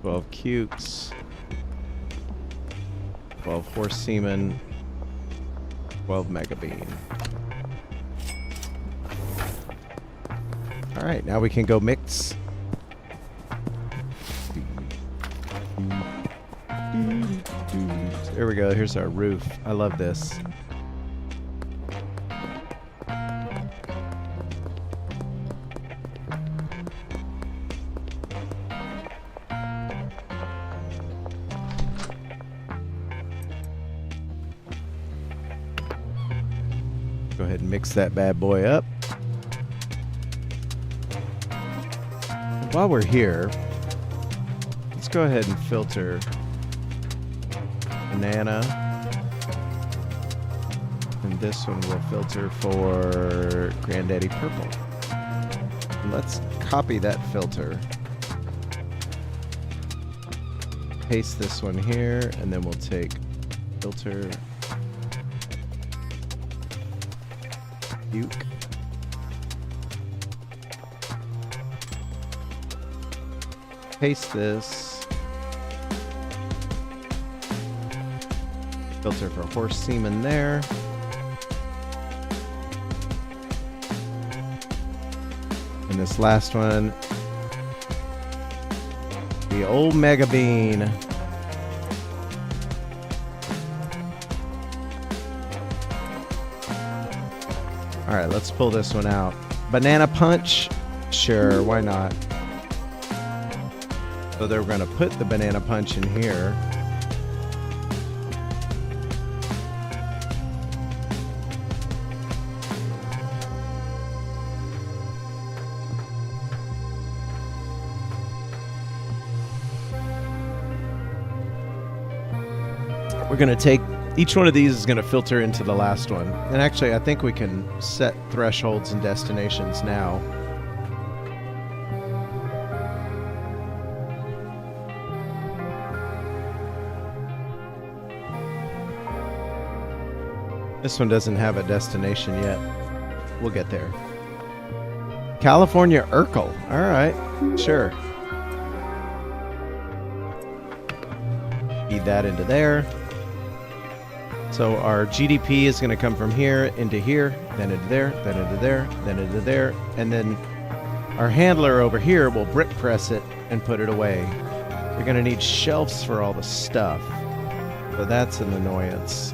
12 cukes, 12 horse semen, 12 Mega Bean. All right, now we can go mix. There we go. Here's our roof. I love this. Go ahead and mix that bad boy up. While we're here, let's go ahead and filter banana. And this one will filter for Granddaddy Purple. And let's copy that filter. Paste this one here, and then we'll take filter. Uke. Paste this. Filter for horse semen there. And this last one, the old Mega Bean. All right, let's pull this one out. Banana Punch? Sure, why not? So they're going to put the Banana Punch in here. We're going to take... Each one of these is going to filter into the last one. And actually, I think we can set thresholds and destinations now. This one doesn't have a destination yet. We'll get there. California Urkel. All right. Sure. Feed that into there. So our GDP is going to come from here, into here, then into there, then into there, then into there, and then our handler over here will brick press it and put it away. We're going to need shelves for all the stuff. So that's an annoyance.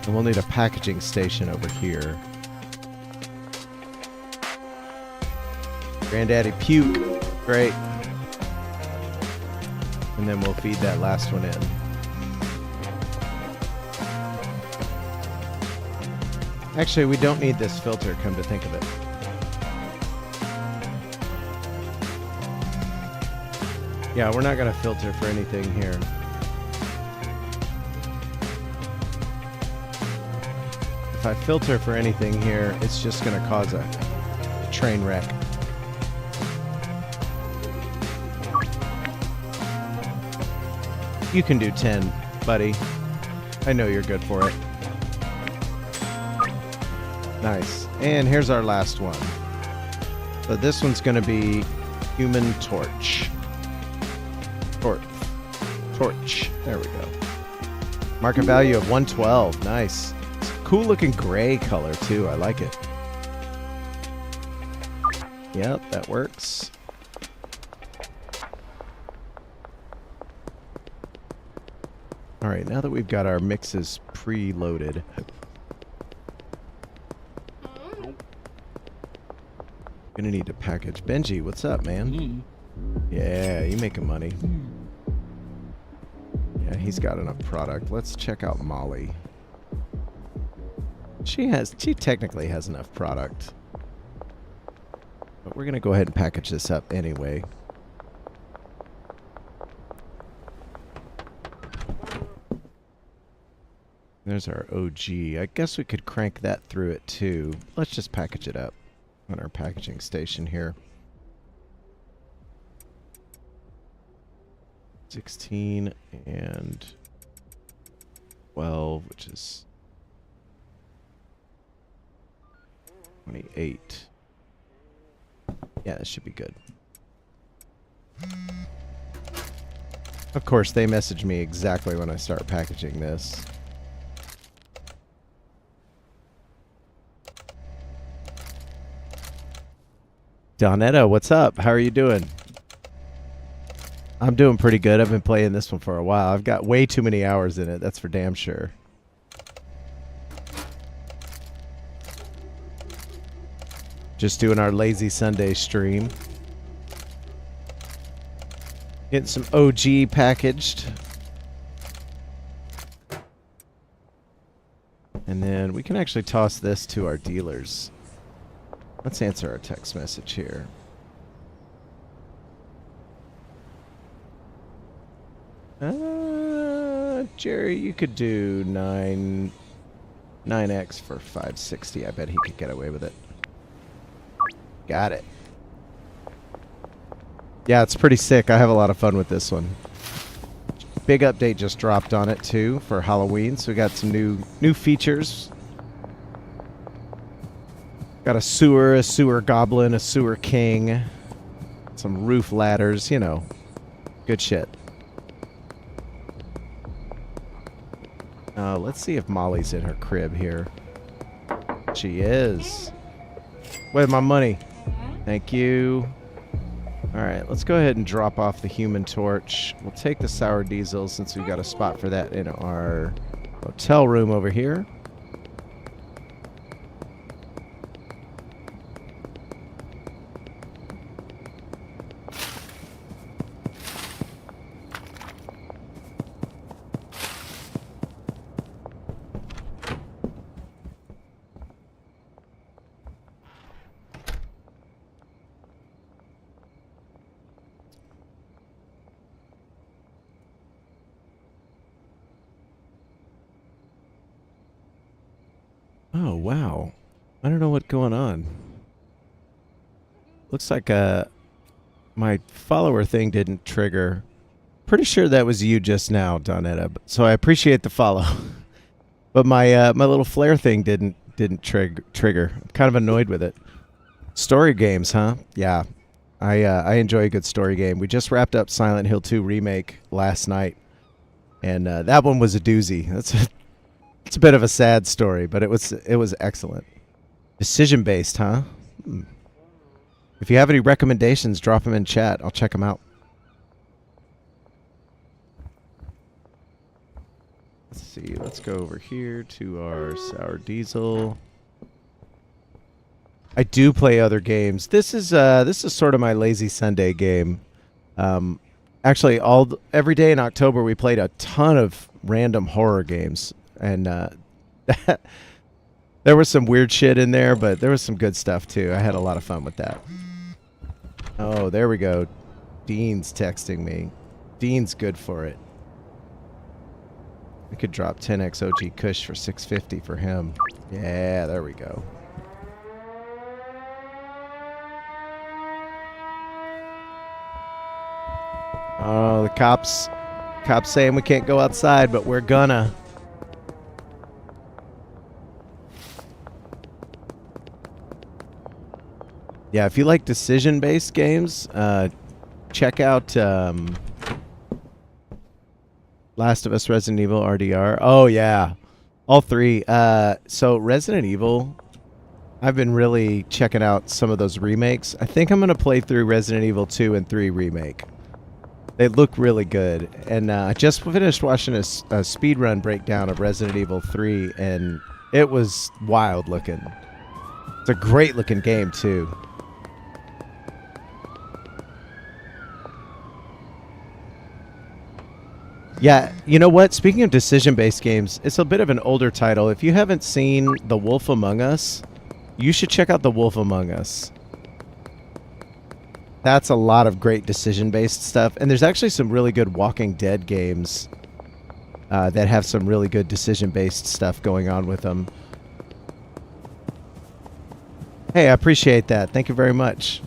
And we'll need a packaging station over here. Granddaddy puke. Great. And then we'll feed that last one in. Actually, we don't need this filter, come to think of it. Yeah, we're not going to filter for anything here. If I filter for anything here, it's just going to cause a train wreck. You can do 10, buddy. I know you're good for it. Nice. And here's our last one. So this one's going to be Human Torch. Torch. There we go. Market value of 112. Nice. It's a cool looking gray color too. I like it. Yep, that works. All right, now that we've got our mixes preloaded. Gonna need to package. Benji, what's up, man? Yeah, you making money. Yeah, he's got enough product. Let's check out Molly. She technically has enough product. But we're gonna go ahead and package this up anyway. There's our OG. I guess we could crank that through it too. Let's just package it up on our packaging station here. 16 and 12, which is 28. Yeah, that should be good. Of course, they message me exactly when I start packaging this. Donetta, what's up? How are you doing? I'm doing pretty good. I've been playing this one for a while. I've got way too many hours in it. That's for damn sure. Just doing our lazy Sunday stream. Getting some OG packaged. And then we can actually toss this to our dealers. Let's answer our text message here. Jerry, you could do 9x for 560. I bet he could get away with it. Got it. Yeah, it's pretty sick. I have a lot of fun with this one. Big update just dropped on it too for Halloween, so we got some new features. Got a sewer goblin, a sewer king, some roof ladders, you know, good shit. Let's see if Molly's in her crib here. She is. Where's my money? Thank you. All right, let's go ahead and drop off the Human Torch. We'll take the sour diesel since we've got a spot for that in our hotel room over here. Oh, wow. I don't know what's going on. Looks like my follower thing didn't trigger Pretty sure that was you just now, Donetta. So I appreciate the follow. But my my little flare thing didn't trigger. I'm kind of annoyed with it. Story games, huh? Yeah. I enjoy a good story game. We just wrapped up Silent Hill 2 remake last night. And that one was a doozy. It's a bit of a sad story, but it was excellent. Decision based, huh? If you have any recommendations, drop them in chat. I'll check them out. Let's see. Let's go over here to our Sour Diesel. I do play other games. This is sort of my lazy Sunday game. Actually, every day in October we played a ton of random horror games, and there was some weird shit in there, but there was some good stuff too. I had a lot of fun with that. Oh, there we go. Dean's texting me. Dean's good for it. I could drop 10x OG Kush for 650 for him. Yeah, there we go. Oh, the cops saying we can't go outside, but we're gonna. Yeah, if you like decision-based games, check out Last of Us, Resident Evil, RDR. Oh, yeah. All three. So Resident Evil, I've been really checking out some of those remakes. I think I'm going to play through Resident Evil 2 and 3 remake. They look really good. And I just finished watching a speedrun breakdown of Resident Evil 3, and it was wild looking. It's a great looking game, too. Yeah, you know what? Speaking of decision-based games, it's a bit of an older title. If you haven't seen The Wolf Among Us, you should check out The Wolf Among Us. That's a lot of great decision-based stuff. And there's actually some really good Walking Dead games that have some really good decision-based stuff going on with them. Hey, I appreciate that. Thank you very much.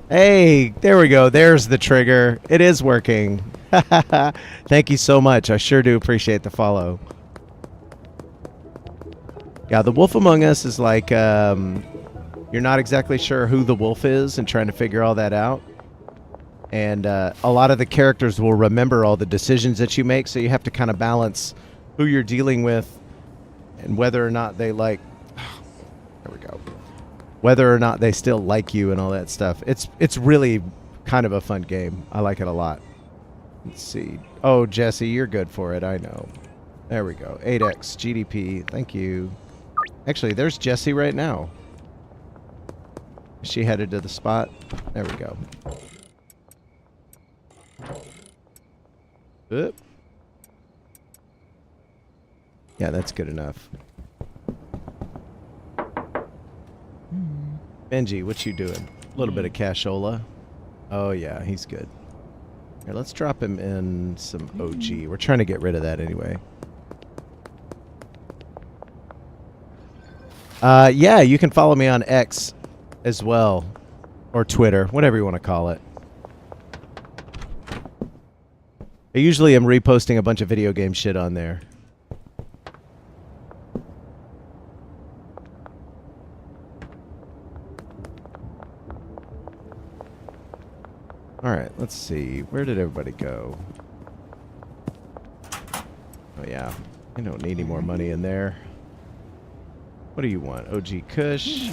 Hey, there we go. There's the trigger. It is working. Thank you so much. I sure do appreciate the follow. Yeah, The Wolf Among Us is like you're not exactly sure who the wolf is and trying to figure all that out. And a lot of the characters will remember all the decisions that you make, so you have to kind of balance who you're dealing with and whether or not they like... There we go. Whether or not they still like you and all that stuff. It's really kind of a fun game. I like it a lot. Let's see. Oh, Jesse, you're good for it. I know. There we go. 8x GDP. Thank you. Actually, there's Jesse right now. Is she headed to the spot? There we go. Oop. Yeah, that's good enough. Benji, what you doing? A little bit of cashola. Oh, yeah, he's good. Here, let's drop him in some OG. We're trying to get rid of that anyway. Yeah, you can follow me on X as well. Or Twitter, whatever you want to call it. I usually am reposting a bunch of video game shit on there. Alright, let's see. Where did everybody go? Oh, yeah. I don't need any more money in there. What do you want? OG Kush?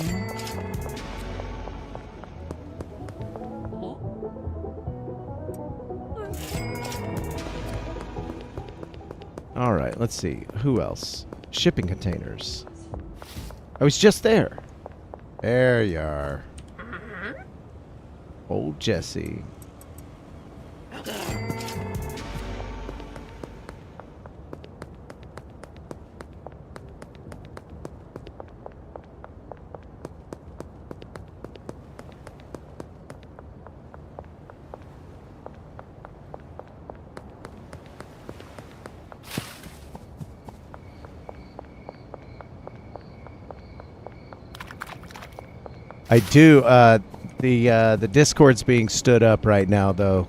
Alright, let's see. Who else? Shipping containers. I was just there. There you are. Old Jesse. I do. The Discord's being stood up right now, though.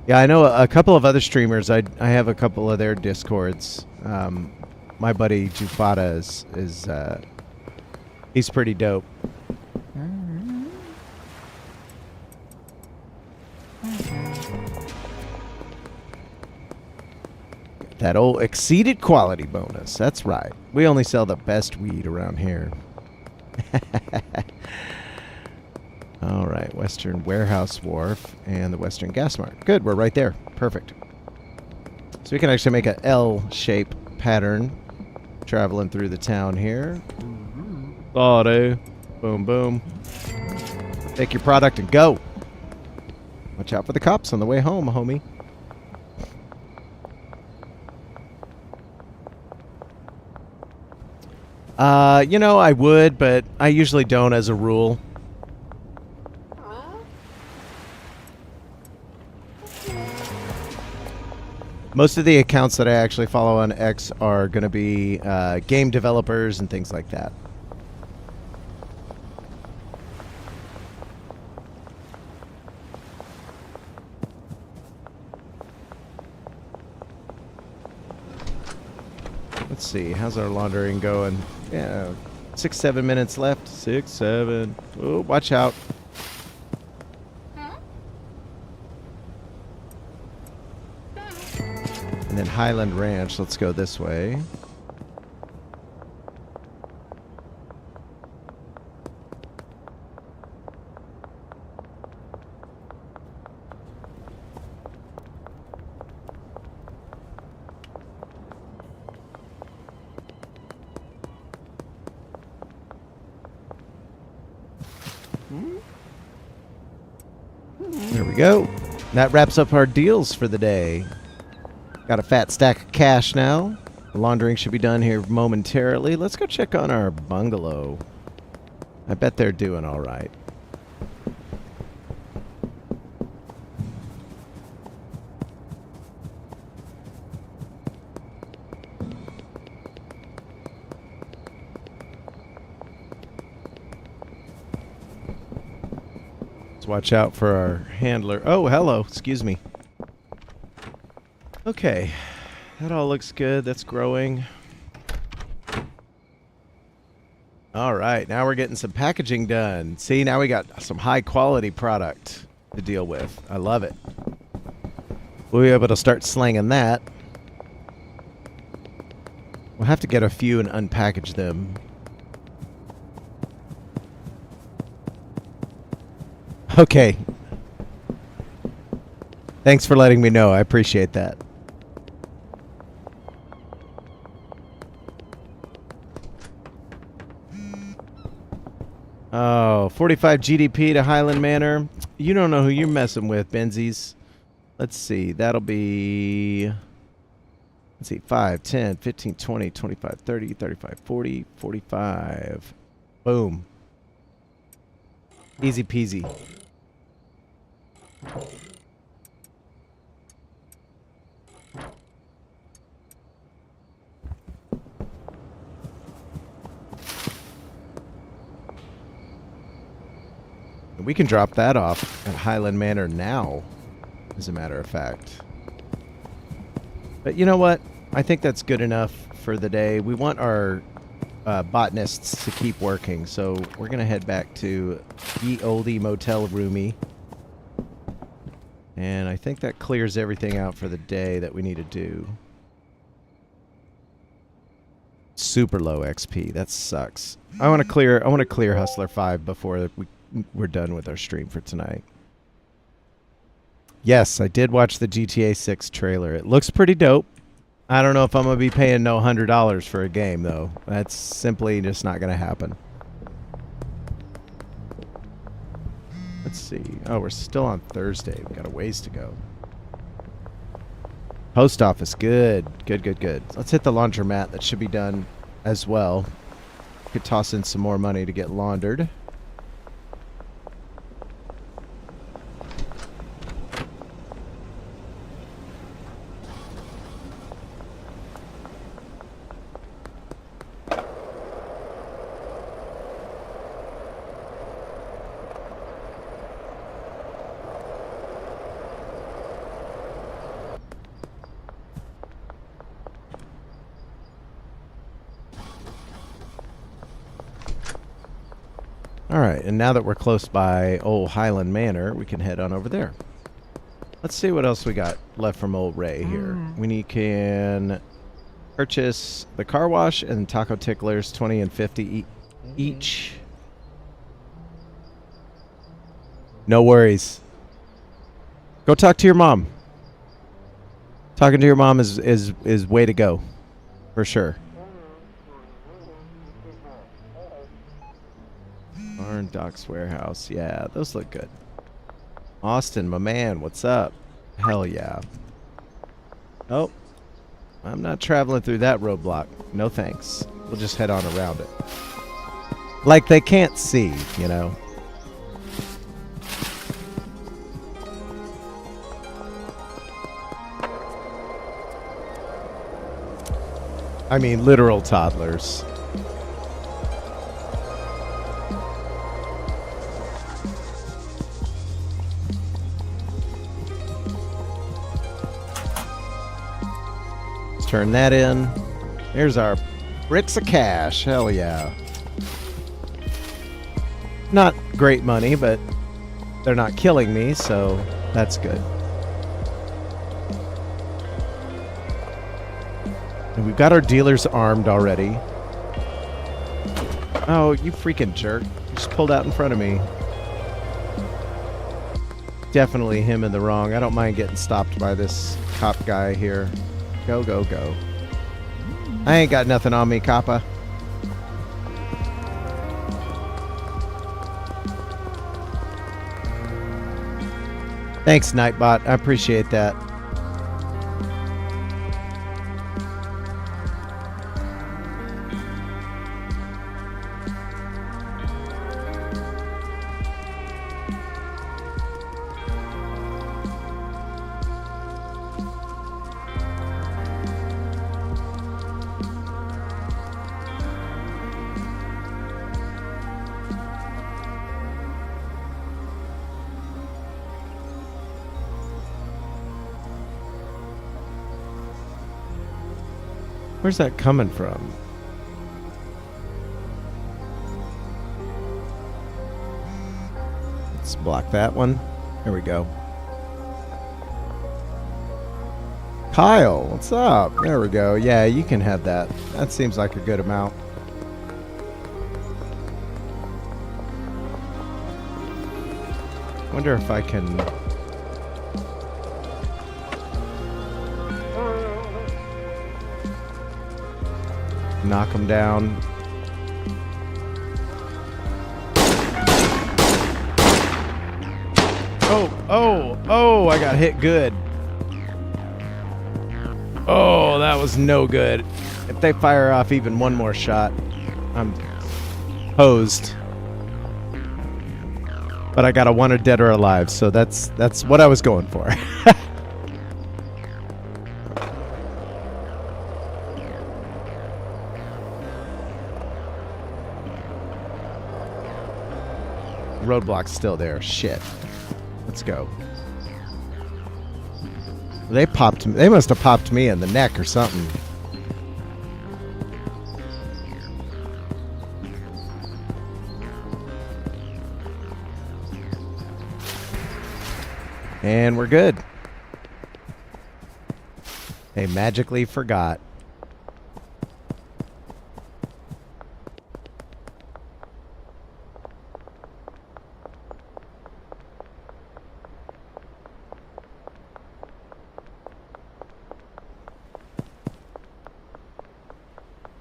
Yeah, I know a couple of other streamers. I have a couple of their discords. My buddy Jufata is he's pretty dope. That old exceeded quality bonus. That's right. We only sell the best weed around here. All right, Western Warehouse Wharf and the Western Gas Mart. Good, we're right there. Perfect. So we can actually make a L-shape pattern traveling through the town here. Auto. Boom, boom. Take your product and go. Watch out for the cops on the way home, homie. You know, I would, but I usually don't as a rule. Most of the accounts that I actually follow on X are going to be game developers and things like that. Let's see, how's our laundering going? Yeah, 6-7 minutes left. 6, 7. Oh, watch out. And then Highland Ranch, let's go this way. There we go. That wraps up our deals for the day. Got a fat stack of cash now. The laundering should be done here momentarily. Let's go check on our bungalow. I bet they're doing all right. Let's watch out for our handler. Oh, hello. Excuse me. Okay. That all looks good. That's growing. All right. Now we're getting some packaging done. See, now we got some high quality product to deal with. I love it. We'll be able to start slanging that. We'll have to get a few and unpackage them. Okay. Thanks for letting me know. I appreciate that. Oh, 45 GDP to Highland Manor. You don't know who you're messing with, Benzies. Let's see. That'll be... Let's see. 5, 10, 15, 20, 25, 30, 35, 40, 45. Boom. Easy peasy. We can drop that off at Highland Manor now, as a matter of fact. But you know what? I think that's good enough for the day. We want our botanists to keep working, so we're going to head back to Ye Olde Motel Roomy. And I think that clears everything out for the day that we need to do. Super low XP. That sucks. I want to clear Hustler 5 before we're done with our stream for tonight. Yes, I did watch the GTA 6 trailer. It looks pretty dope. I don't know if I'm going to be paying no $100 for a game, though. That's simply just not going to happen. Let's see. Oh, we're still on Thursday. We've got a ways to go. Post office. Good. Good, good, good. Let's hit the laundromat. That should be done as well. Could toss in some more money to get laundered. All right, and now that we're close by Old Highland Manor, we can head on over there. Let's see what else we got left from Old Ray here. Can purchase the car wash and taco ticklers, 20 and 50 each. No worries. Go talk to your mom. Talking to your mom is way to go, for sure. Barn Docks Warehouse. Yeah, those look good. Austin, my man, what's up? Hell yeah. Oh, I'm not traveling through that roadblock. No thanks. We'll just head on around it. Like they can't see, you know. I mean, literal toddlers. Let's turn that in. There's our bricks of cash. Hell yeah. Not great money, but they're not killing me, so that's good. And we've got our dealers armed already. Oh, you freaking jerk. You just pulled out in front of me. Definitely him in the wrong. I don't mind getting stopped by this cop guy here. Go, go, go. I ain't got nothing on me, coppa. Thanks, Nightbot. I appreciate that. Where's that coming from? Let's block that one. There we go. Kyle, what's up? There we go. Yeah, you can have that. That seems like a good amount. Wonder if I can... knock him down. Oh, I got hit good. Oh, that was no good. If they fire off even one more shot, I'm hosed. But I got a wanted dead or alive, so that's what I was going for. Roadblock's still there. Shit. Let's go. They popped. They must have popped me in the neck or something. And we're good. They magically forgot.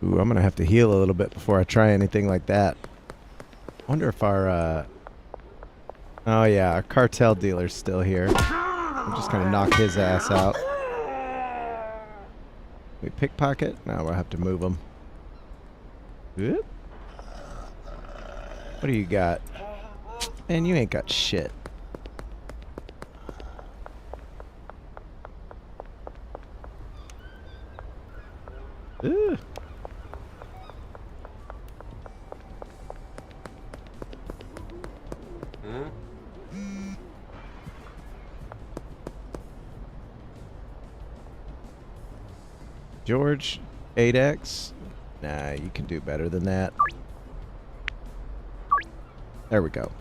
Ooh, I'm going to have to heal a little bit before I try anything like that. I wonder if our... Oh, yeah, our cartel dealer's still here. I'm just going to knock his ass out. We pickpocket? No, we'll have to move him. Whoop. What do you got? Man, you ain't got shit. Ooh. George, 8X. Nah, you can do better than that. There we go.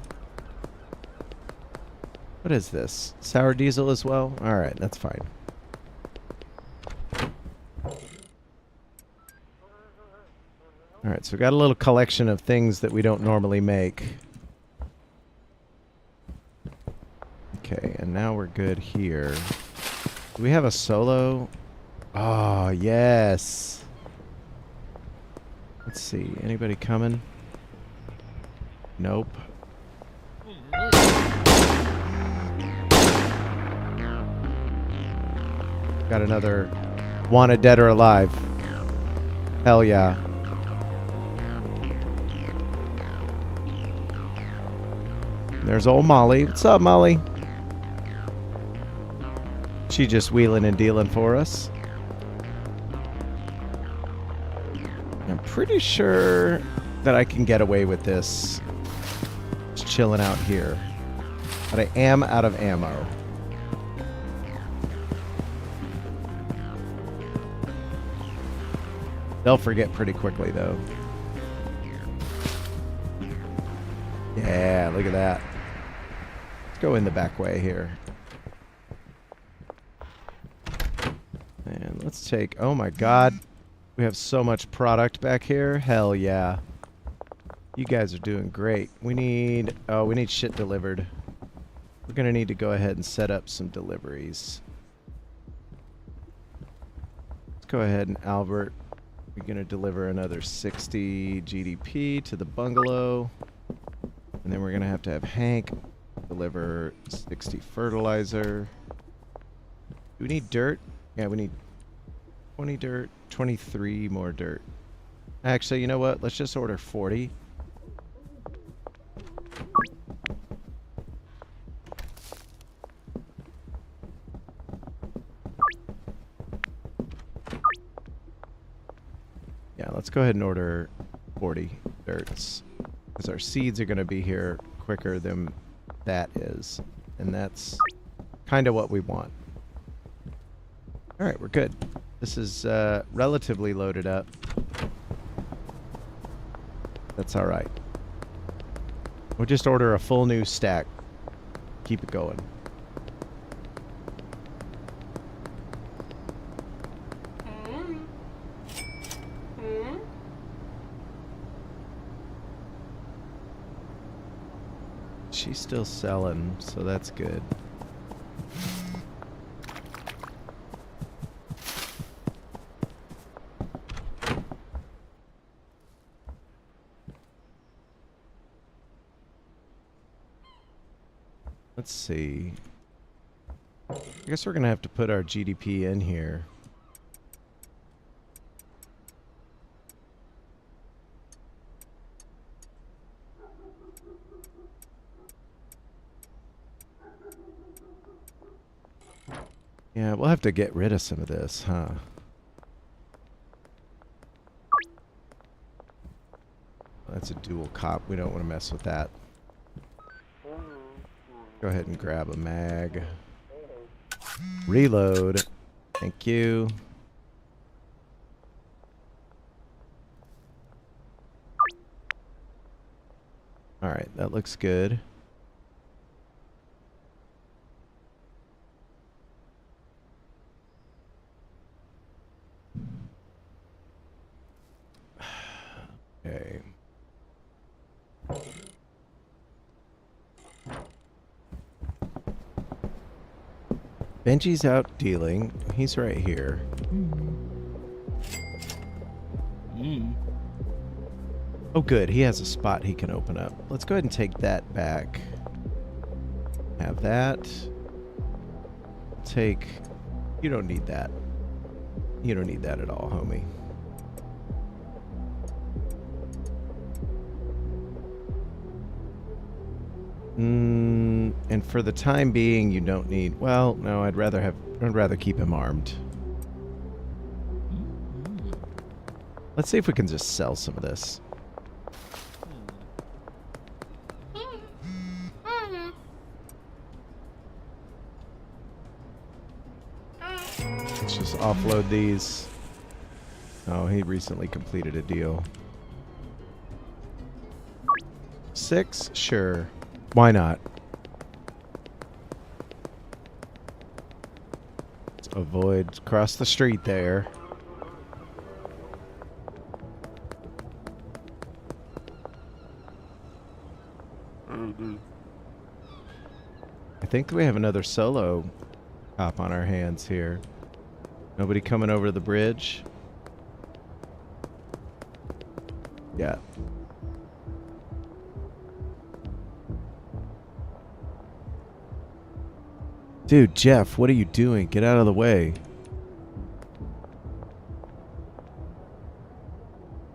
What is this? Sour diesel as well? Alright, that's fine. Alright, so we got a little collection of things that we don't normally make. Okay, and now we're good here. Do we have a solo? Oh, yes. Let's see. Anybody coming? Nope. Got another wanted dead or alive. Hell yeah. There's old Molly. What's up, Molly? She just wheeling and dealing for us. I'm pretty sure that I can get away with this. Just chilling out here. But I am out of ammo. They'll forget pretty quickly, though. Yeah, look at that. Let's go in the back way here. And let's take... Oh my god. We have so much product back here. Hell yeah. You guys are doing great. We need... Oh, we need shit delivered. We're going to need to go ahead and set up some deliveries. Let's go ahead and Albert... We're going to deliver another 60 GDP to the bungalow. And then we're going to have Hank deliver 60 fertilizer. Do we need dirt? Yeah, we need 20 dirt, 23 more dirt. Actually, you know what? Let's just order 40. Yeah, let's go ahead and order 40 dirts. Because our seeds are going to be here quicker than that is. And that's kind of what we want. Alright, we're good. This is relatively loaded up. That's alright. We'll just order a full new stack. Keep it going. She's still selling, so that's good. Let's see. I guess we're gonna have to put our GDP in here. Yeah, we'll have to get rid of some of this, huh? That's a dual cop. We don't want to mess with that. Go ahead and grab a mag. Reload. Thank you. Alright, that looks good. Okay. Benji's out dealing. He's right here. Oh, good. He has a spot he can open up. Let's go ahead and take that back. Have that. Take... You don't need that. You don't need that at all, homie. And for the time being, you don't need... Well, no, I'd rather keep him armed. Let's see if we can just sell some of this. Let's just offload these. Oh, he recently completed a deal. 6? Sure. Why not? Let's avoid across the street there. I think we have another solo cop on our hands here. Nobody coming over the bridge? Yeah. Dude, Jeff, what are you doing? Get out of the way.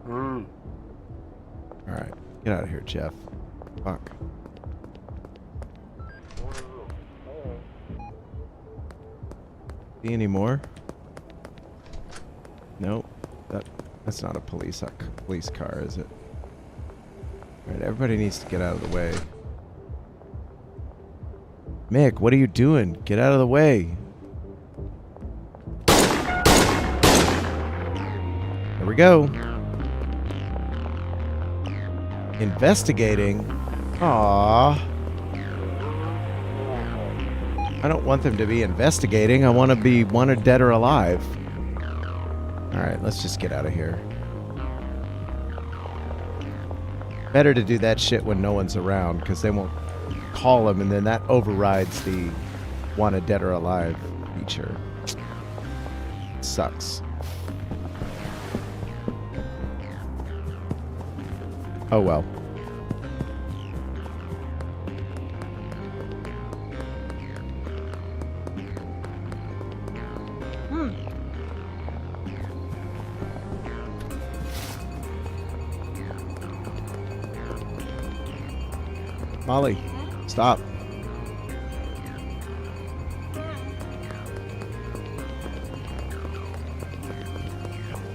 Alright, get out of here, Jeff. Fuck. See any more? Nope. That's not a police car, is it? Alright, everybody needs to get out of the way. Mick, what are you doing? Get out of the way. There we go. Investigating? Aww. I don't want them to be investigating. I want to be wanted dead or alive. Alright, let's just get out of here. Better to do that shit when no one's around, because they won't call them, and then that overrides the wanted dead or alive feature. Sucks. Oh well. Molly, stop.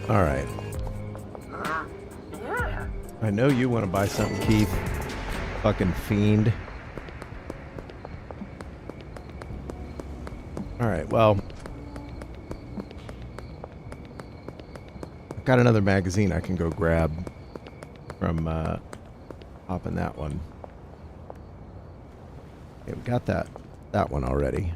All right. I know you want to buy something, Keith. Fucking fiend. All right, well. I've got another magazine I can go grab from popping that one. Okay, we got that one already.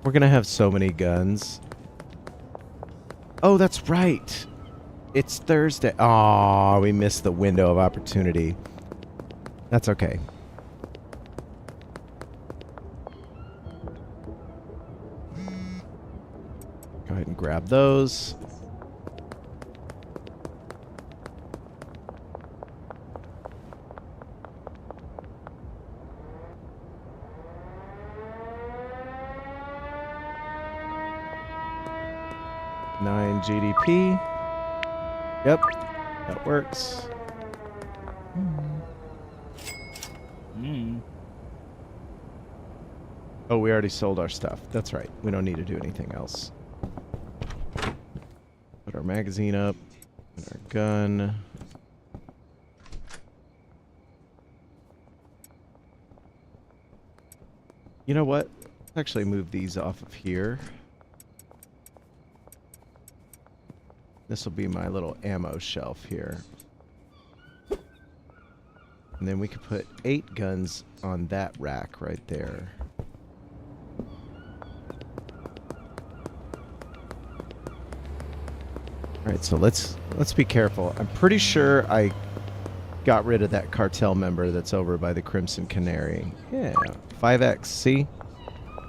We're gonna have so many guns. Oh, that's right. It's Thursday. Aw, we missed the window of opportunity. That's okay. Go ahead and grab those. GDP. Yep, that works. Oh, we already sold our stuff. That's right. We don't need to do anything else. Put our magazine up. Put our gun. You know what? Let's actually move these off of here. This will be my little ammo shelf here. And then we could put 8 guns on that rack right there. Alright, so let's be careful. I'm pretty sure I got rid of that cartel member that's over by the Crimson Canary. Yeah, 5X, see?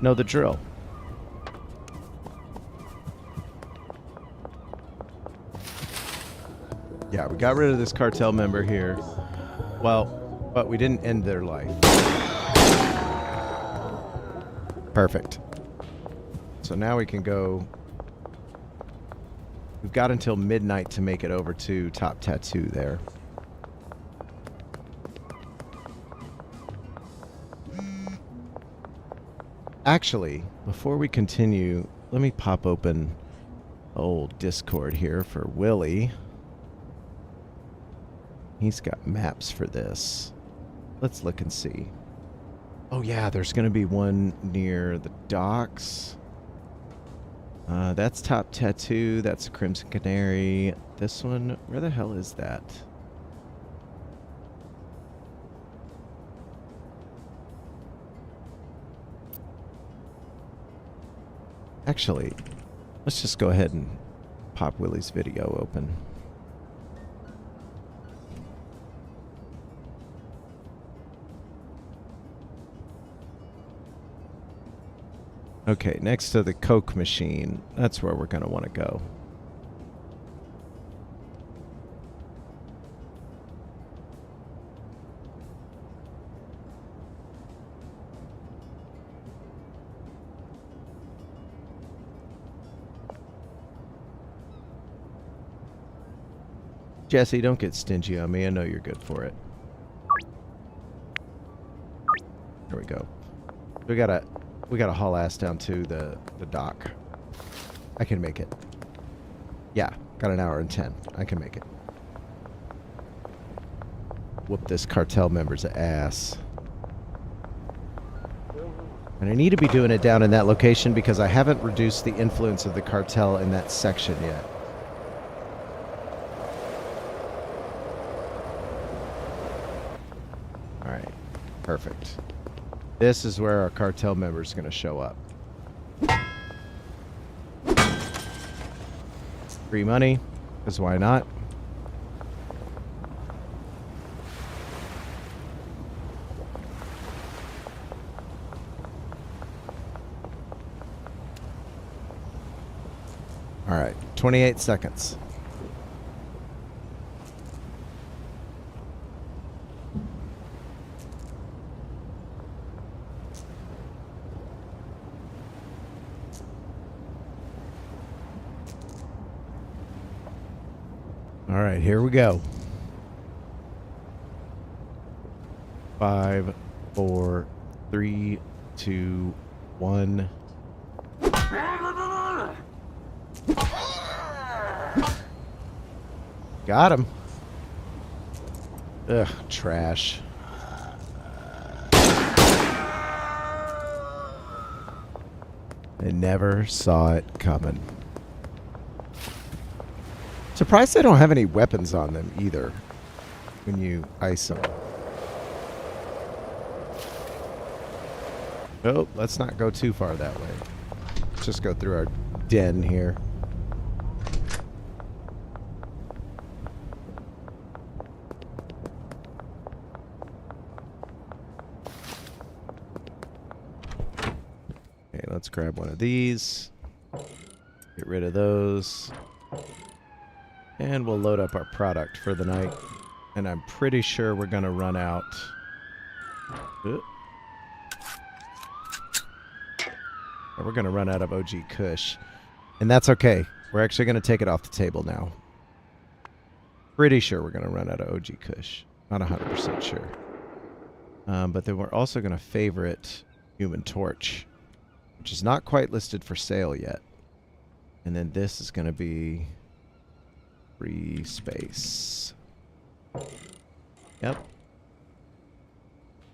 Know the drill. Yeah, we got rid of this cartel member here. Well, but we didn't end their life. Perfect. So now we can go. We've got until midnight to make it over to Top Tattoo there. Actually, before we continue, let me pop open old Discord here for Willie. He's got maps for this. Let's look and see. Oh yeah, there's going to be one near the docks. That's Top Tattoo. That's Crimson Canary. This one, where the hell is that? Actually, let's just go ahead and pop Willie's video open. Okay, next to the Coke machine. That's where we're going to want to go. Jesse, don't get stingy on me. I know you're good for it. There we go. We gotta haul ass down to the dock. I can make it. Yeah, got an hour and 10. I can make it. Whoop this cartel member's ass. And I need to be doing it down in that location because I haven't reduced the influence of the cartel in that section yet. Alright, perfect. This is where our cartel member is going to show up. Free money, because why not? All right, 28 seconds. All right, here we go. 5, 4, 3, 2, 1. Got him. Ugh, trash. I never saw it coming. Surprised they don't have any weapons on them either when you ice them. Oh, let's not go too far that way. Let's just go through our den here. Okay, let's grab one of these. Get rid of those. And we'll load up our product for the night. And I'm pretty sure we're going to run out. We're going to run out of OG Kush. And that's okay. We're actually going to take it off the table now. Pretty sure we're going to run out of OG Kush. Not 100% sure. But then we're also going to favorite Human Torch, which is not quite listed for sale yet. And then this is going to be free space. Yep.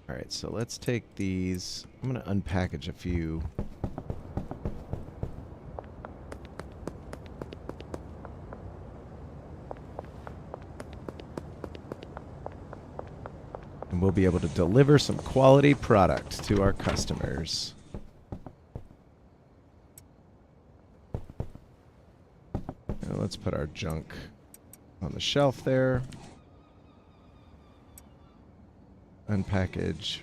Alright, so let's take these. I'm going to unpackage a few. And we'll be able to deliver some quality product to our customers. Now let's put our junk on the shelf there. Unpackage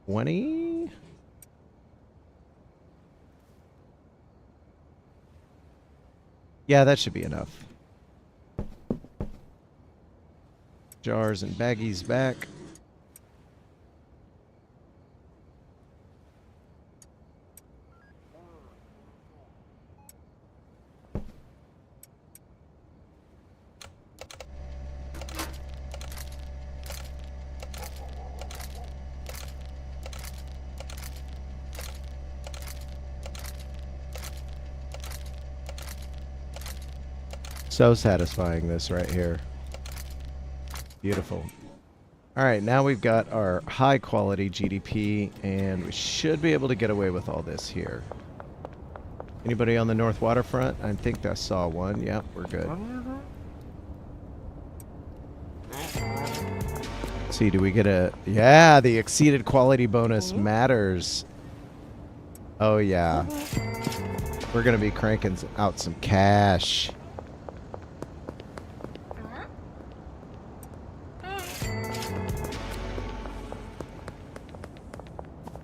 20. Yeah, that should be enough. Jars and baggies back. So satisfying, this right here. Beautiful. All right, now we've got our high quality GDP, and we should be able to get away with all this here. Anybody on the North Waterfront? I think I saw one. Yep, we're good. Let's see, do we get a... Yeah, the exceeded quality bonus matters. Oh, yeah. We're going to be cranking out some cash.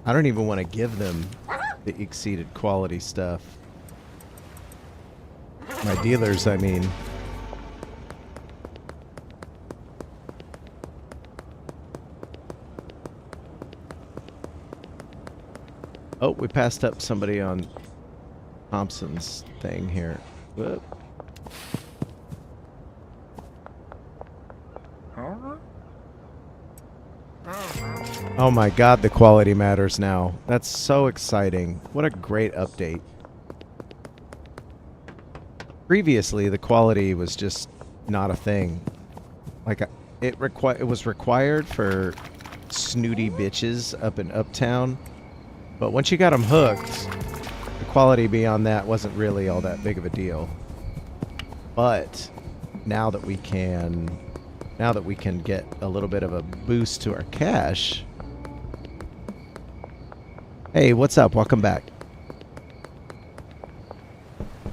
I don't even want to give them the exceeded quality stuff. My dealers, I mean. Oh, we passed up somebody on Thompson's thing here. Whoop. Oh my god, the quality matters now. That's so exciting. What a great update. Previously, the quality was just not a thing. Like, it was required for snooty bitches up in Uptown. But once you got them hooked, the quality beyond that wasn't really all that big of a deal. But now that we can get a little bit of a boost to our cash. Hey, what's up? Welcome back.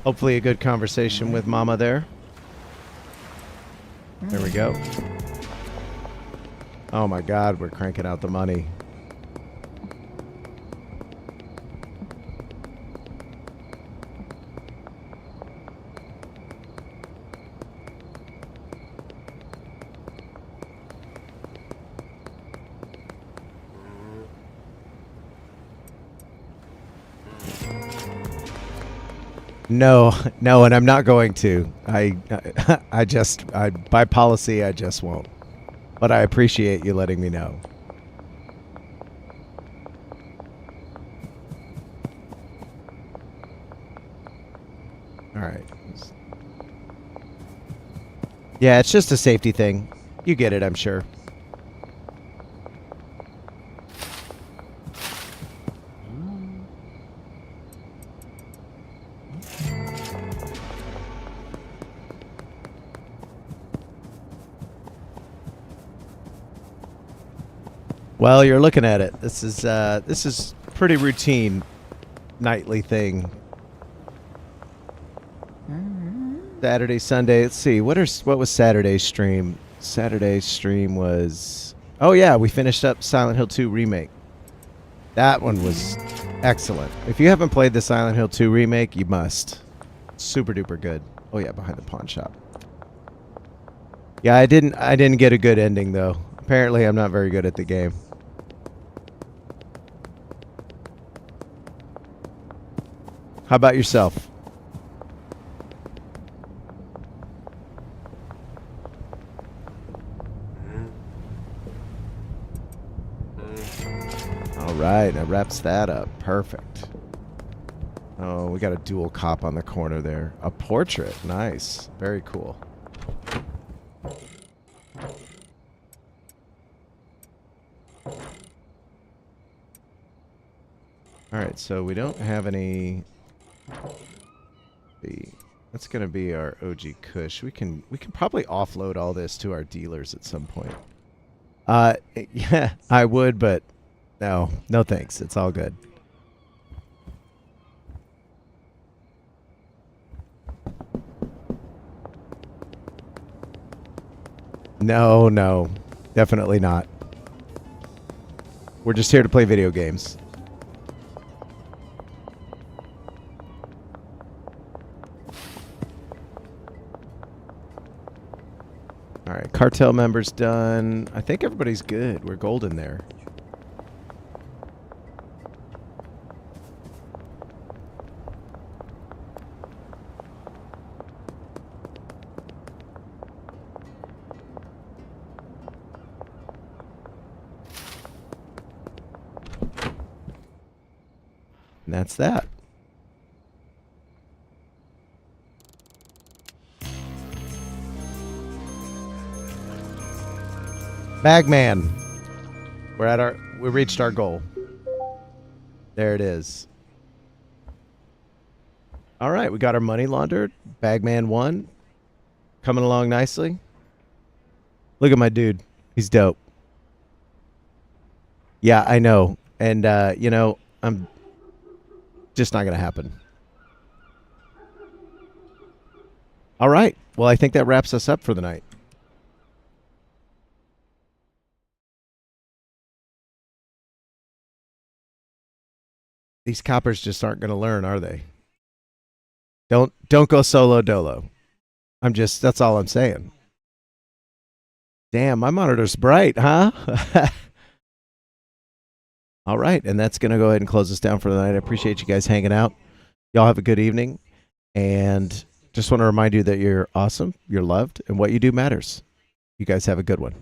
Hopefully a good conversation with Mama there. There we go. Oh my god, we're cranking out the money. No, and I'm not going to. I by policy, I just won't. But I appreciate you letting me know. All right. Yeah, it's just a safety thing. You get it, I'm sure. Well, you're looking at it. This is pretty routine nightly thing. Saturday, Sunday. Let's see. What was Saturday's stream? Saturday's stream was... Oh, yeah. We finished up Silent Hill 2 Remake. That one was excellent. If you haven't played the Silent Hill 2 Remake, you must. Super duper good. Oh, yeah. Behind the pawn shop. Yeah, I didn't get a good ending, though. Apparently, I'm not very good at the game. How about yourself? All right, that wraps that up. Perfect. Oh, we got a dual cop on the corner there. A portrait. Nice. Very cool. All right, so we don't have any... That's gonna be our OG Kush. We can probably offload all this to our dealers at some point. Yeah, I would, but no thanks. It's all good. No, definitely not. We're just here to play video games. All right, cartel members done. I think everybody's good. We're golden there. And that's that. Bagman. We reached our goal. There it is. All right, we got our money laundered. Bagman 1 coming along nicely. Look at my dude. He's dope. Yeah, I know. And, I'm just not going to happen. All right. Well, I think that wraps us up for the night. These coppers just aren't going to learn, are they? Don't go solo dolo. That's all I'm saying. Damn, my monitor's bright, huh? All right, and that's going to go ahead and close us down for the night. I appreciate you guys hanging out. Y'all have a good evening, and just want to remind you that you're awesome, you're loved, and what you do matters. You guys have a good one.